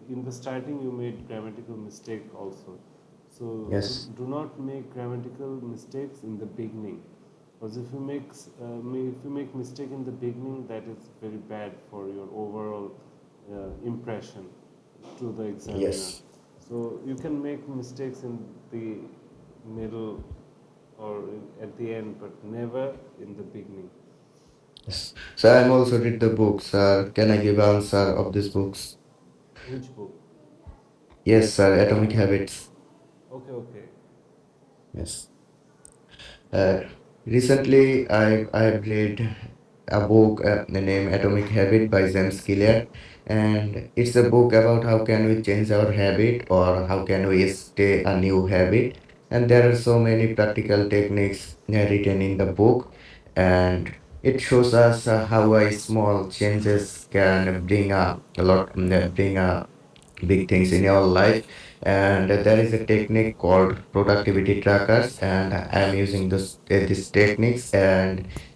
in the starting, you made grammatical mistake also. So yes, do not make grammatical mistakes in the beginning, because if you make mistake in the beginning, that is very bad for your overall impression to the examiner. yes, So you can make mistakes in the middle or at the end, but never in the beginning. yes. So I'm also read the books, sir. Can I give answer of these books? Which book? Yes, sir. Atomic Habits. Okay, okay. Yes. Uh, Recently, I've read a book named Atomic Habit by James Clear, and it's a book about how can we change our habit or how can we stay a new habit. And there are so many practical techniques written in the book, and it shows us how a small changes can bring a big things in your life. And there is a technique called productivity trackers, and I am using these techniques,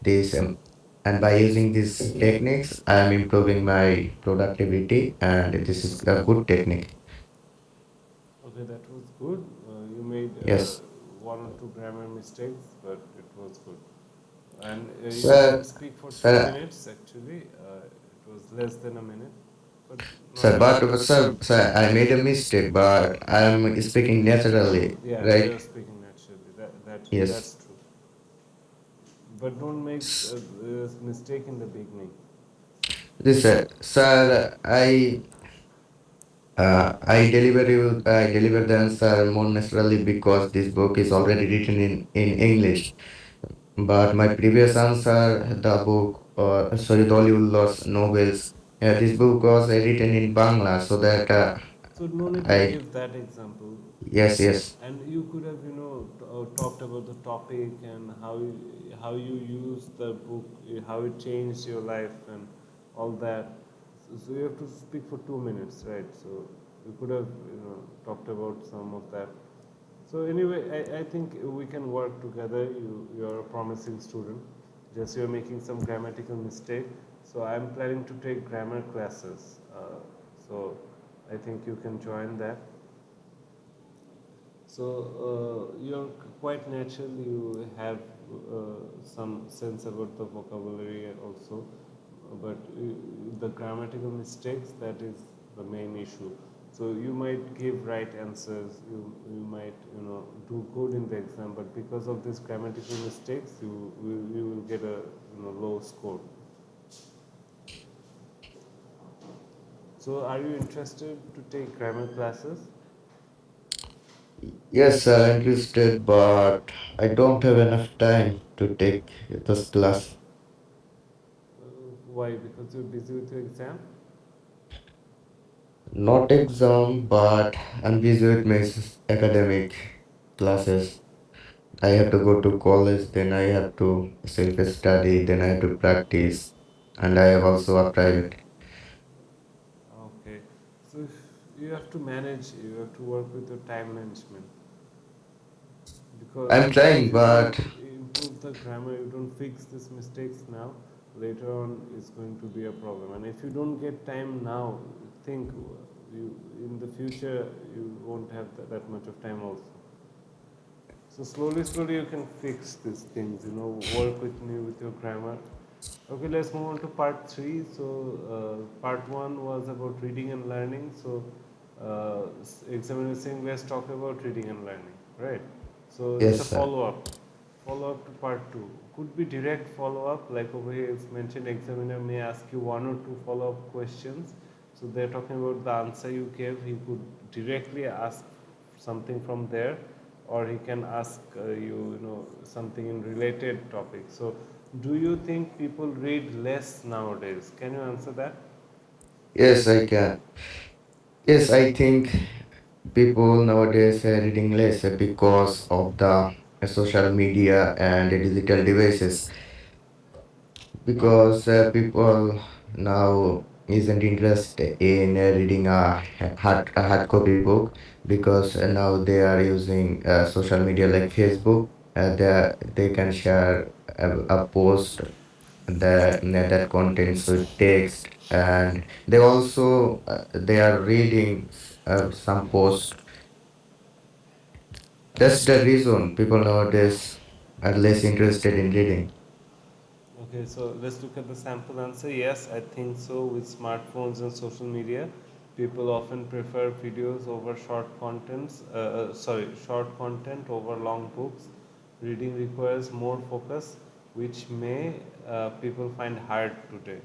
this by using these techniques I am improving my productivity, and this is a good technique. Okay, that was good. You made Yes, one or two grammar mistakes, but it was good. And you can sir. speak for two Sir, minutes actually. It was less than a minute, but not sir, an issue. sir, I made a mistake, but I am speaking naturally, Yeah, right? you're speaking naturally. That's Yes. true. But don't make a mistake in the beginning. This sir, I deliver the answer more naturally because this book is already written in English. But my previous answer, the book, sorry, the Oliullos novels, this book was written in Bangla, so that So no need to I, give that example. yes, yes, And you could have, talked about the topic and how you use the book, how it changed your life and all that. So you have to speak for 2 minutes, right? So you could have, talked about some of that. So anyway, I think we can work together. You're a promising student. Just you're making some grammatical mistake. So I'm planning to take grammar classes. So I think you can join that. So you're quite natural. You have some sense about the vocabulary also, but the grammatical mistakes, that is the main issue. So you might give right answers. You might do good in the exam, but because of these grammatical mistakes, you will get a low score. So are you interested to take grammar classes? yes, sir, interested, but I don't have enough time to take this class. Why? Because you're busy with your exam. Not exam, but I'm busy with my academic classes. I have to go to college, then I have to self-study, then I have to practice, and I have also a private. Okay. So if you have to manage, you have to work with your time management, because I'm trying, if you don't but improve the grammar, you don't fix these mistakes now, later on it's going to be a problem. And if you don't get time now, think you in the future you won't have that much of time also. So slowly, slowly you can fix these things. Work with me with your grammar. Okay, let's move on to part three. So part one was about reading and learning. So examiner is saying let's talk about reading and learning, right? So it's yes, a sir. follow up to part two. Could be direct follow up, like over here it's mentioned. Examiner may ask you one or two follow up questions. So they're talking about the answer you gave. He could directly ask something from there, or he can ask something in related topic. So do you think people read less nowadays? Can you answer that? Yes, I can. Yes, I think people nowadays are reading less because of the social media and the digital devices. Because people now isn't interested in reading a hard copy book because now they are using social media like Facebook. They can share a post that contains text, and they are reading some post. That's the reason people nowadays are less interested in reading. Okay, so let's look at the sample answer. Yes, I think so. With smartphones and social media, people often prefer videos over short content over long books. Reading requires more focus, which may people find hard today.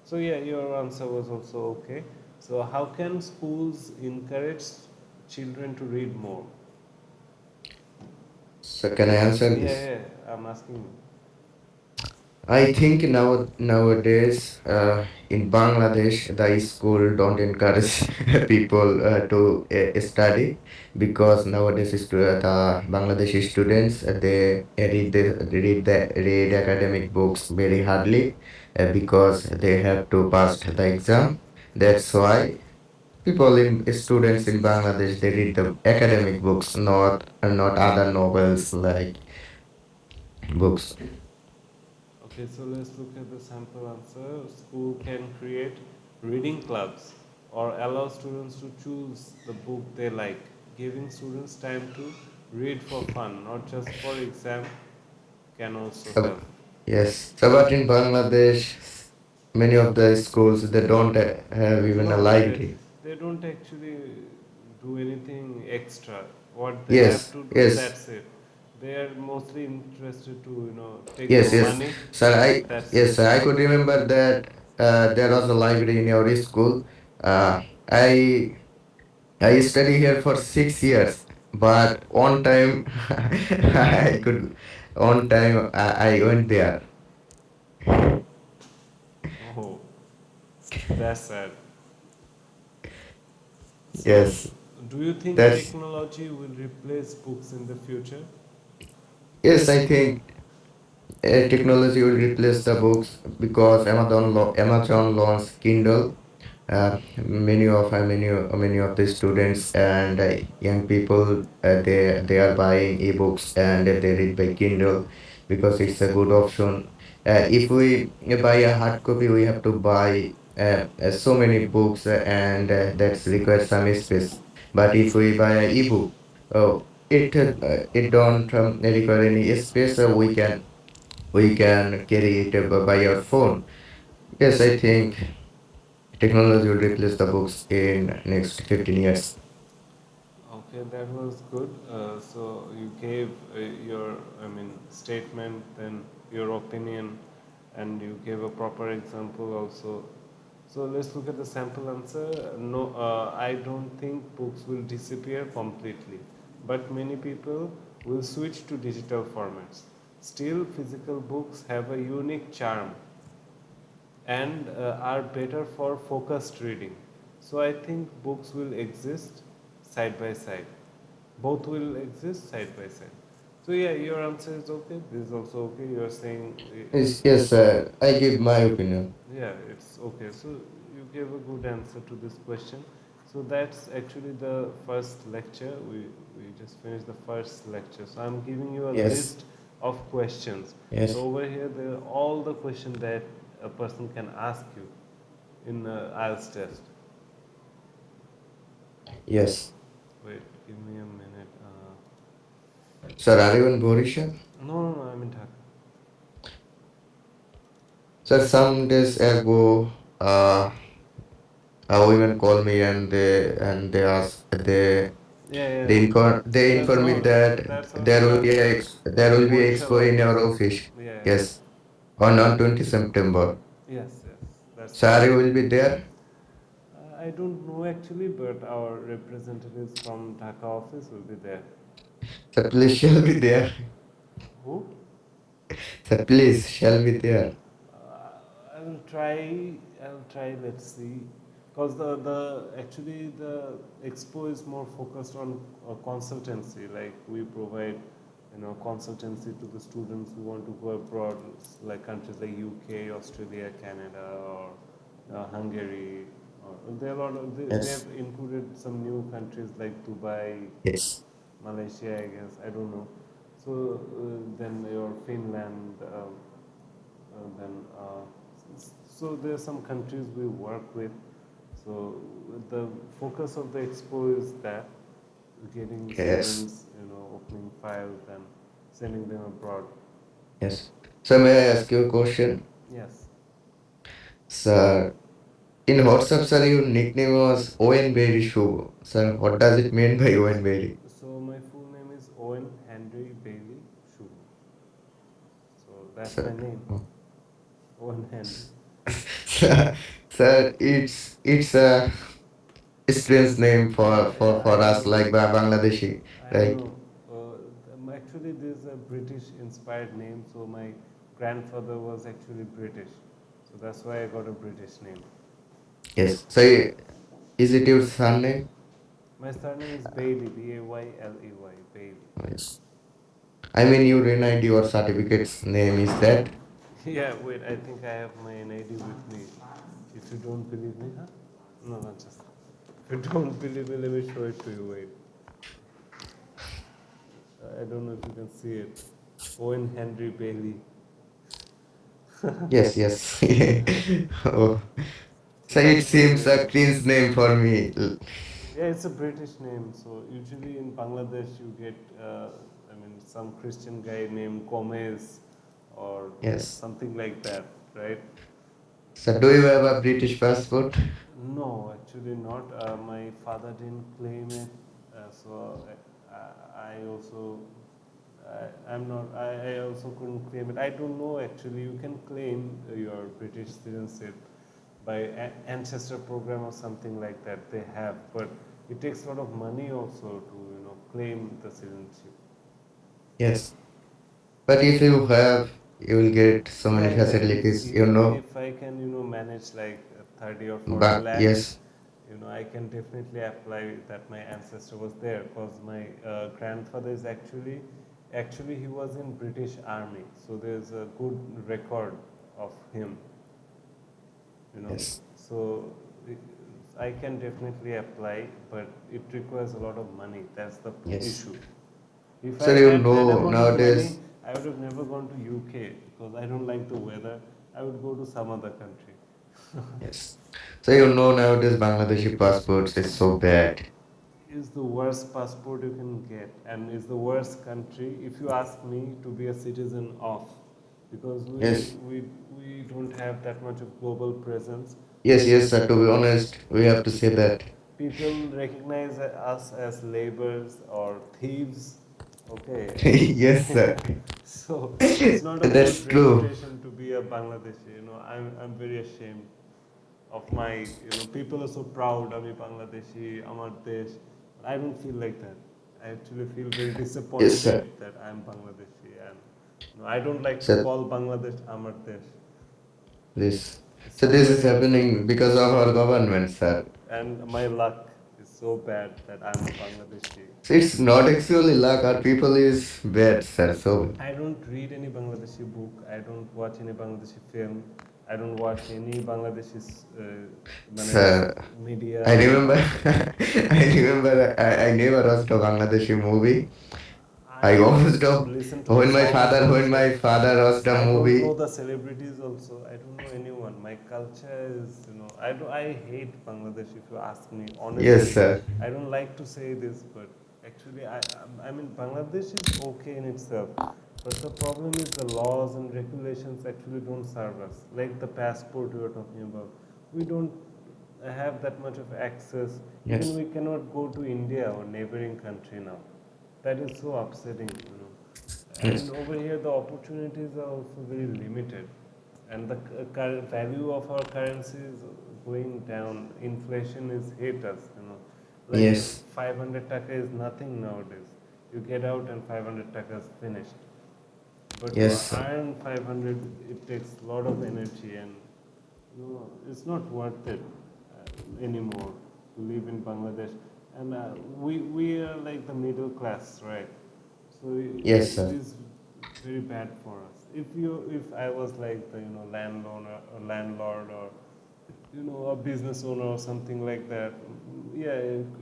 So yeah, your answer was also okay. So how can schools encourage children to read more? So can I answer Yeah, this? yeah, I'm asking you. I think nowadays in Bangladesh the school don't encourage people to study because nowadays the Bangladeshi students they read academic books very hardly because they have to pass the exam. That's why people in students in Bangladesh they read the academic books, not other novels like books. Okay, so let's look at the sample answer. School can create reading clubs or allow students to choose the book they like, giving students time to read for fun, not just for exam, can also So, help. yes, so but in Bangladesh, many of the schools they don't have even a No, library. they don't actually do anything extra. What they have Yes, to do, yes, that's it. They are mostly interested to take the yes, yes. money, Sir, and that's it. yes, sir, I could remember that. there was a library in our school. Uh, I I study here for 6 years, but on time I could on time I went there. Oh, that's sad. So, Yes, do you think that's technology will replace books in the future? yes. I think technology will replace the books because Amazon launched Kindle. Many of the students and young people they are buying ebooks and they read by Kindle because it's a good option. If we buy a hard copy, we have to buy so many books and that's requires some space. But if we buy a ebook, it don't require any space. We can carry it by our phone. Yes, I think technology will replace the books in next 15 years. Okay, that was good. So you gave your, I mean, statement, then your opinion, and you gave a proper example also. So let's look at the sample answer. No, I don't think books will disappear completely, but many people will switch to digital formats. Still, physical books have a unique charm and are better for focused reading. So I think books will exist side by side. Both will exist side by side. So yeah, your answer is okay. This is also okay. You're saying Yes, yes, I give my opinion. yeah, it's okay. So you gave a good answer to this question. So that's actually the first lecture. We just finished the first lecture. So I'm giving you a Yes, list of questions. So yes, over here, there are all the questions that a person can ask you in IELTS test. yes. Wait, give me a minute. Sir, are you in Borisha? No, no, no, I'm in Dhaka. Sir, some days ago, uh, a women call me and they ask Yeah, yeah. they That's inform me our that that's our there will sir. be there will be a Borishal expo in office. our office. Yeah, yeah. Yes, on 20 September. Yes, yes. That's Sir, correct. you will be there. I don't know actually, but our representatives from Dhaka office will be there. Sir, please shall be there. Who? Sir, please shall be there. I will try. I'll try. Let's see. Because the actually the expo is more focused on consultancy. Like we provide, consultancy to the students who want to go abroad, like countries like UK, Australia, Canada, or Hungary. Or there are a lot of, they have Yes, included some new countries like Dubai, yes, Malaysia, I guess. I don't know. So then your Finland. Then so there are some countries we work with. So the focus of the expo is that getting yes, students, opening files and sending them abroad. yes. So may I ask you a question? Yes. Sir, in WhatsApp, sir, your nickname was Owen Berry Show. Sir, what does it mean by Owen Berry? So my full name is Owen Henry Bailey Shu. So that's my Sir, name, oh. Owen Henry. Sir, it's a strange name for I us know. like Bangladeshi, I right? know. Actually, this is a British-inspired name. So my grandfather was actually British, so that's why I got a British name. Yes. So is it your surname? My surname is Bailey, Bayley, Bailey. Yes. I mean, your NID or certificate's name is that? Yeah, wait. I think I have my NID with me. If you don't believe me, huh? No, not just. If you don't believe me, let me show it to you. Wait. I don't know if you can see it. Owen Henry Bailey. Yes, yes. Oh. So So it that's my seems a name. cringe name for me. Yeah, it's a British name. So usually in Bangladesh you get, some Christian guy named Gomez or Yes. something like that, right? So do you have a British passport? No, actually not. My father didn't claim it, so I also I'm not. I also couldn't claim it. I don't know actually. You can claim your British citizenship, by ancestor program or something like that they have, but it takes a lot of money also to claim the citizenship. Yes. But if you have, you will get so See, many facilities, you know. if I can, manage like 30 or 40 But lakhs, yes, I can definitely apply that my ancestor was there, because my grandfather is actually he was in British Army, so there's a good record of him, you know. yes, So I can definitely apply, but it requires a lot of money. That's the yes. issue. If I So you had that know amount of money, nowadays, I would have never gone to UK because I don't like the weather. I would go to some other country. yes. So you know nowadays Bangladeshi passports is so bad. Is the worst passport you can get, and is the worst country if you ask me to be a citizen of, because Yes, we don't have that much of global presence. yes, yes, sir. To be honest, we have to say that. People recognize us as laborers or thieves, okay. Yes, sir. So it's not a That's good true. reputation to be a Bangladeshi. I'm very ashamed of my, people are so proud, I'm a Bangladeshi, Amar Desh. I don't feel like that. I actually feel very Yes, sir. disappointed that I'm Bangladeshi, and I don't like to So call Bangladesh Amar Desh. this, so this is Somebody else can happening do. because of our government, sir. And my luck is so bad that I'm a Bangladeshi. So it's not actually luck. Our people is bad, sir. So, I don't read any Bangladeshi book. I don't watch any Bangladeshi film. I don't watch any Bangladeshi sir, media I or remember, something. I never watched a Bangladeshi movie. I I don't watched a, listen to the songs when also. my father watched a I don't know movie. the celebrities also. I don't know anyone. My culture is, I hate Bangladesh if you ask me Yes, honestly. sir. I don't like to say this, but actually, I mean, Bangladesh is okay in itself. But the problem is the laws and regulations actually don't serve us. Like the passport we were talking about. We don't have that much of access. Even Yes, we cannot go to India or neighboring country now. That is so upsetting, yes, And over here, the opportunities are also very limited, and the value of our currency is going down. Inflation is hit us, Like yes, 500 taka is nothing nowadays. You get out and 500 taka is finished. But to yes, sir. earn 500, it takes a lot of energy, and it's not worth it anymore to live in Bangladesh. And we are like the middle class, right? So Yes, it sir. is very bad for us. If I was like the landlord or a business owner or something like that, yeah,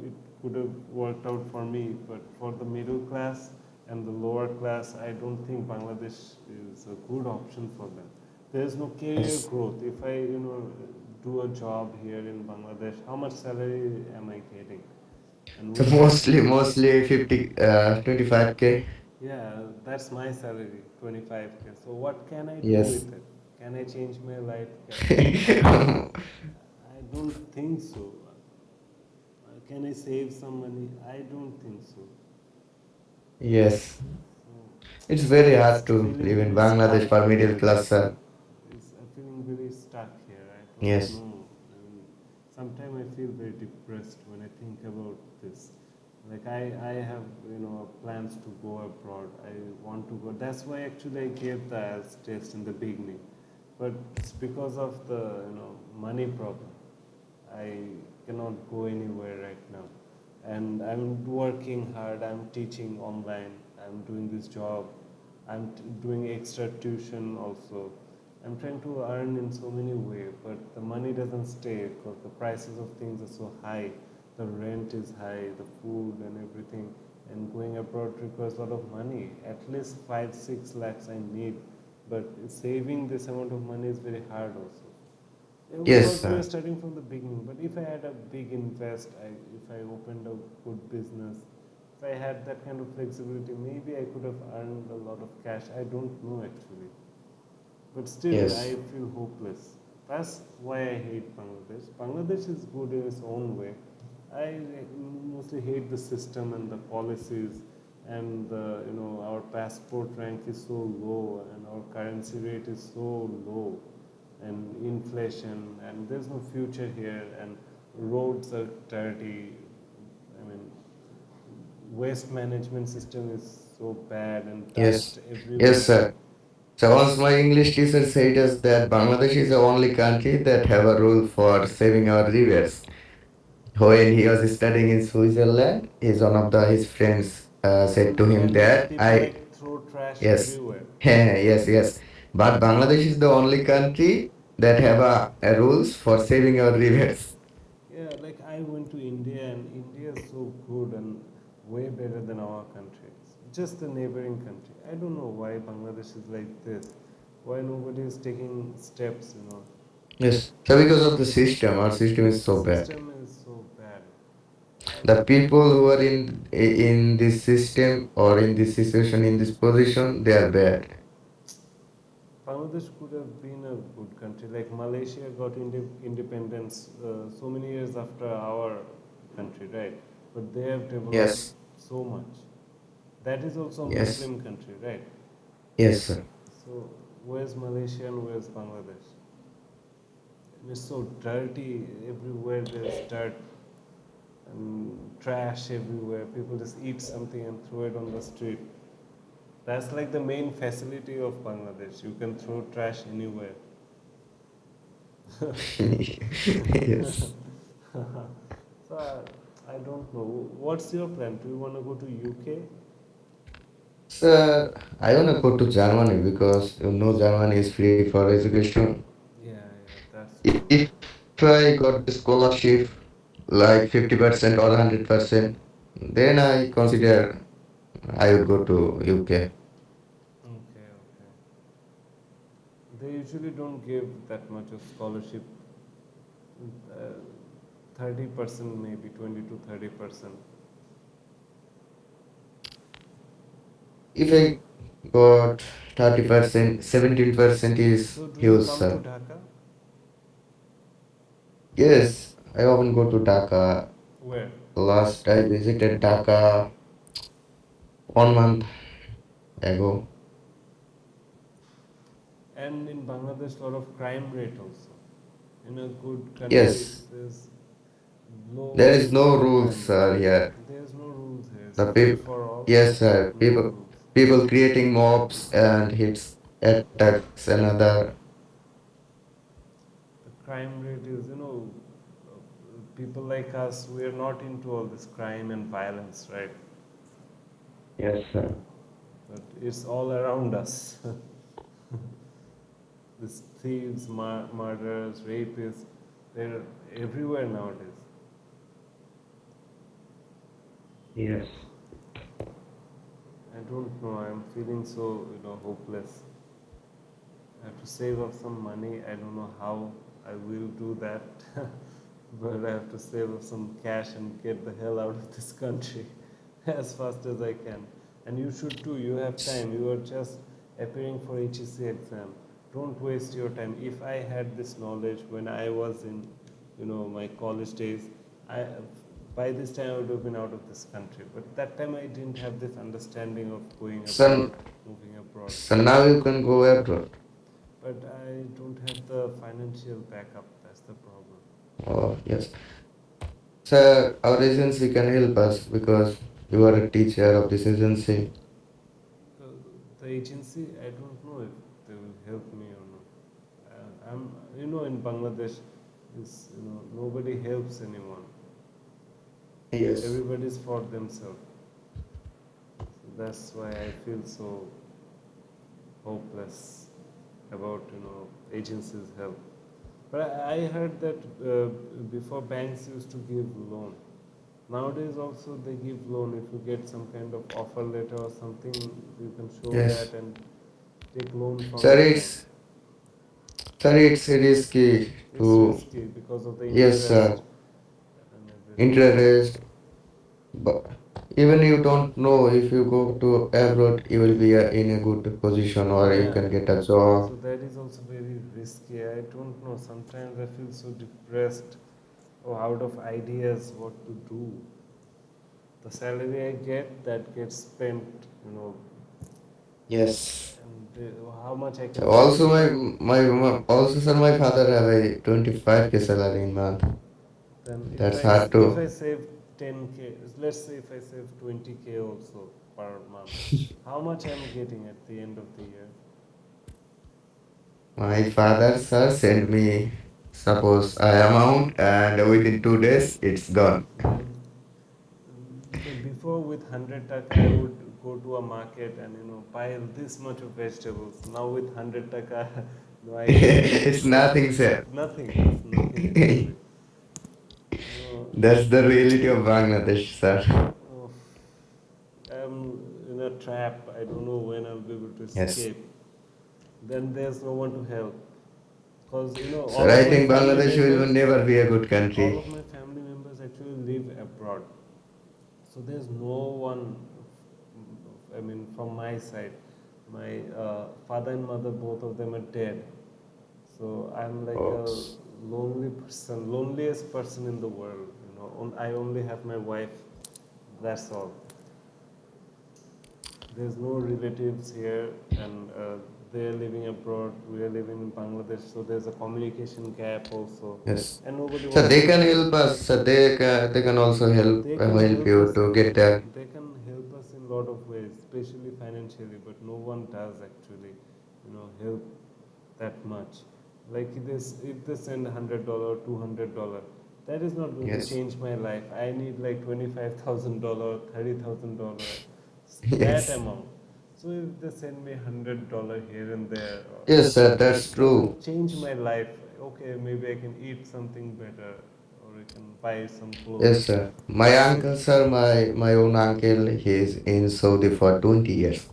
it could have worked out for me. But for the middle class and the lower class, I don't think Bangladesh is a good option for them. There's no career Yes. growth. If I do a job here in Bangladesh, how much salary am I getting? And So with that, mostly 50, 25K. yeah, that's my salary, 25K. So what can I do Yes. with it? Can I change my life? I don't think so. Can I save some money? I don't think so. Yes. It's So very I'm hard to feeling live in very stuck Bangladesh for middle here. class, sir. I'm feeling very stuck here. I don't Yes. know. Sometimes I feel very depressed when I think about this. Like I have plans to go abroad. I want to go. That's why actually I gave the IELTS test in the beginning, but it's because of the money problem. I cannot go anywhere right now. And I'm working hard, I'm teaching online, I'm doing this job, I'm doing extra tuition also. I'm trying to earn in so many ways, but the money doesn't stay because the prices of things are so high. The rent is high, the food and everything. And going abroad requires a lot of money. At least 5, 6 lakhs I need. But saving this amount of money is very hard also. Yes, Because we are sir. starting from the beginning. But if I had a big invest, if I opened a good business, if I had that kind of flexibility, maybe I could have earned a lot of cash. I don't know actually. But still, I Yes. feel hopeless. That's why I hate Bangladesh. Bangladesh is good in its own way. I mostly hate the system and the policies, and our passport rank is so low and our currency rate is so low, and inflation, and there's no future here, and roads are dirty. I mean, waste management system is so bad, and Yes, dust yes, everywhere. sir. So once my English teacher said us that Bangladesh is the only country that have a rule for saving our rivers. When he was studying in Switzerland, one of his friends said to him And that people I like throw trash yes, everywhere. yes, yes. But Bangladesh is the only country that have a rules for saving our rivers. Yeah, like I went to India, and India is so good and way better than our country. It's just a neighboring country. I don't know why Bangladesh is like this. Why nobody is taking steps, you know. Yes. So because of the system, our system is The so bad. system is so bad. The people who are in this system or in this situation in this position, they are bad. Bangladesh could have been a good country. Like Malaysia got independence so many years after our country, right? But they have developed Yes. so much. That is also a Yes. Muslim country, right? Yes, sir. So where's Malaysia and where's Bangladesh? And it's so dirty everywhere. There's dirt and trash everywhere. People just eat something and throw it on the street. That's like the main facility of Bangladesh. You can throw trash anywhere. Yes. So I don't know. What's your plan? Do you want to go to UK? Sir, I wanna go to Germany because Germany is free for education. Yeah, yeah, that's true. If I got the scholarship like 50% or 100%, then I consider I would go to UK. Okay, okay. They usually don't give that much of scholarship. 30% maybe 20 to 30%. If I got 30%, 17% is So do you huge, come to sir. Dhaka? Yes, I often go to Dhaka. Where? Last I visited Dhaka 1 month ago. And in Bangladesh, lot of crime rate also. In a good country, Yes, there's there low is no rules, crime rate. sir, here. There's no rules here. It's The free people, for all, yes, sir, no people, rules. people creating mobs and hits, attacks, another. The crime rate is, people like us, we are not into all this crime and violence, right? Yes, sir. But it's all around us. These thieves, murderers, rapists, they're everywhere nowadays. Yes. I don't know. I'm feeling so, hopeless. I have to save up some money. I don't know how I will do that, but I have to save up some cash and get the hell out of this country as fast as I can. And you should too. You have time. You are just appearing for HEC exam. Don't waste your time. If I had this knowledge when I was in, my college days, I by this time I would have been out of this country. But that time I didn't have this understanding of going So, abroad, moving abroad. so now you can go abroad. But I don't have the financial backup. That's the problem. Oh, yes. Sir, our agency can help us because you are a teacher of this agency. Uh, the agency, I don't know if they will help me or not. In Bangladesh, is nobody helps anyone. Yes. Everybody's for themselves. So that's why I feel so hopeless about agencies' help. But I heard that before banks used to give loan. Nowadays also they give loan if you get some kind of offer letter or something. You can show Yes. that and take loan from Sir, the bank. it's risky It's to, risky because of the yes, interest and everything. interest, but even you don't know if you go to abroad, you will be in a good position or you Yeah. can get a job. So that is also very risky. I don't know. Sometimes I feel so depressed or out of ideas what to do. The salary I get that gets spent, Yes. and How much I can Also, manage? also sir, my father have a 25K salary in month. Then That's hard to. if I save 10k, let's say if I save 20k also per month, how much I'm getting at the end of the year? My father sir sent me suppose I amount and within 2 days it's gone. Then before with 100 taka I would go to a market and buy this much of vegetables. Now with 100 taka, no, I can It's nothing, sir. nothing. It's nothing actually. No, That's the reality of Bangladesh, sir. oh, I'm in a trap. I don't know when I'll be able to Yes. escape. Then there's no one to help. Because Sir, I think Bangladesh will never be a good all country. of my family members actually live abroad. So there's no one, I mean, from my side. My father and mother, both of them are dead. So I'm like Oh, a lonely person, loneliest person in the world. I only have my wife. That's all. There's no relatives here, and they're living abroad. We are living in Bangladesh, so there's a communication gap also, yes. and nobody So wants they to can help. help us. So they can also They can help help you us. to get there. They can help us in a lot of ways, especially financially. But no one does actually, help that much. Like if they send $100, $200, that is not going to Yes. change my life. I need like $25,000, $30,000, that Yes. amount. So if they send me $100 here and there, Yes, sir. That's that true. doesn't change my life. Okay, maybe I can eat something better, or I can buy some Yes, clothes. sir. My uncle, sir, my own uncle, he's in Saudi for 20 years,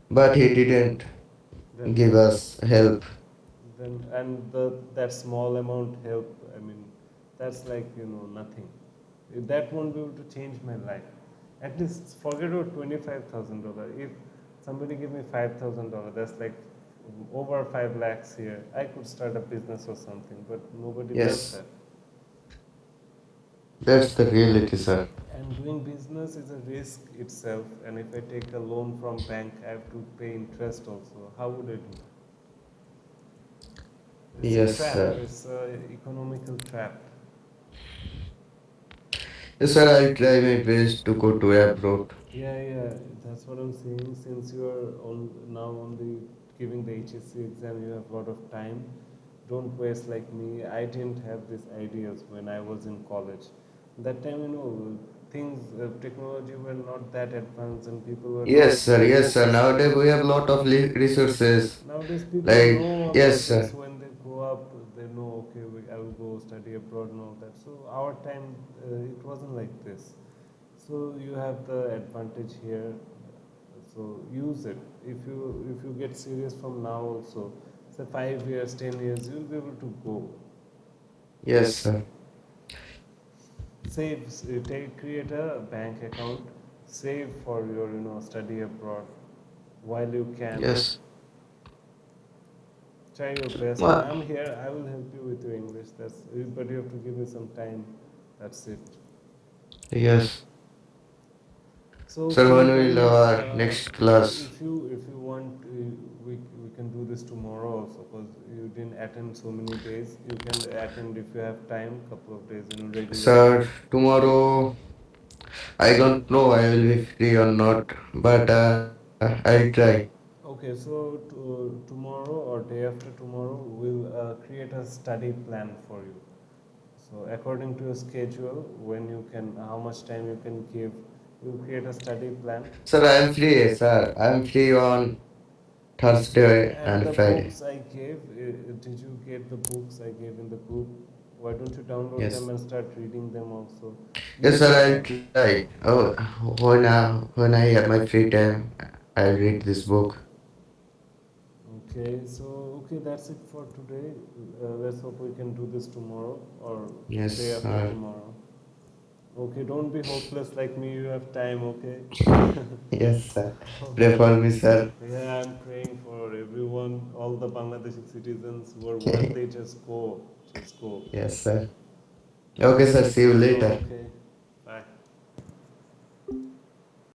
but he didn't Then give us help. and that small amount help. I mean, that's like nothing. That won't be able to change my life. At least forget about $25,000. If somebody give me $5,000, that's like over 5 lakhs here. I could start a business or something, but nobody does Yes, that. that's the reality, sir. And doing business is a risk itself. And if I take a loan from bank, I have to pay interest also. How would I do? It's a Yes, trap. sir. It's a economical trap. Yes, sir. I'll try my best to go to abroad. Yeah, yeah, that's what I'm saying. Since you are on now only giving the HSC exam, you have a lot of time. Don't waste like me. I didn't have these ideas when I was in college. That time, things, technology were not that advanced, and people were not Yes, sir. Yes, sir. focused. Nowadays we have lot of resources. Nowadays, people Like, know yes, about this sir. when they grow up. They know, okay, I will go study abroad and all that. So our time, it wasn't like this. So you have the advantage here. So use it. If you get serious from now also, say 5 years, 10 years, you'll be able to go. Yes, sir. Save, create a bank account, save for your study abroad while you can. Yes. Try your best, and Ma- I'm here. I will help you with your English. But you have to give me some time. That's it. Yes. So Sir, okay, when will then our next class? if you want, we can do this tomorrow also, because you didn't attend so many days. You can attend if you have time, couple of days, regularly. Sir, tomorrow I don't know I will be free or not, but I'll try. Okay, so tomorrow or day after tomorrow, we'll create a study plan for you. So according to your schedule, when you can, how much time you can give, we'll create a study plan. Sir, I am free, sir. I am free on Thursday And and the Friday. books I gave, did you get the books I gave in the group? Why don't you download them Yes. and start reading them also? Yes, Use sir, the I'll time. try. Oh, when I have my free time, I'll read this book. Okay, so okay, that's it for today. Let's hope we can do this tomorrow or day Yes, after tomorrow. Okay, don't be hopeless like me. You have time, okay? yes, sir. Pray for me, sir. Yeah, I'm praying for everyone, all the Bangladeshi citizens who are one day just go, just go. Yes, sir. Okay, sir. See you later. Okay.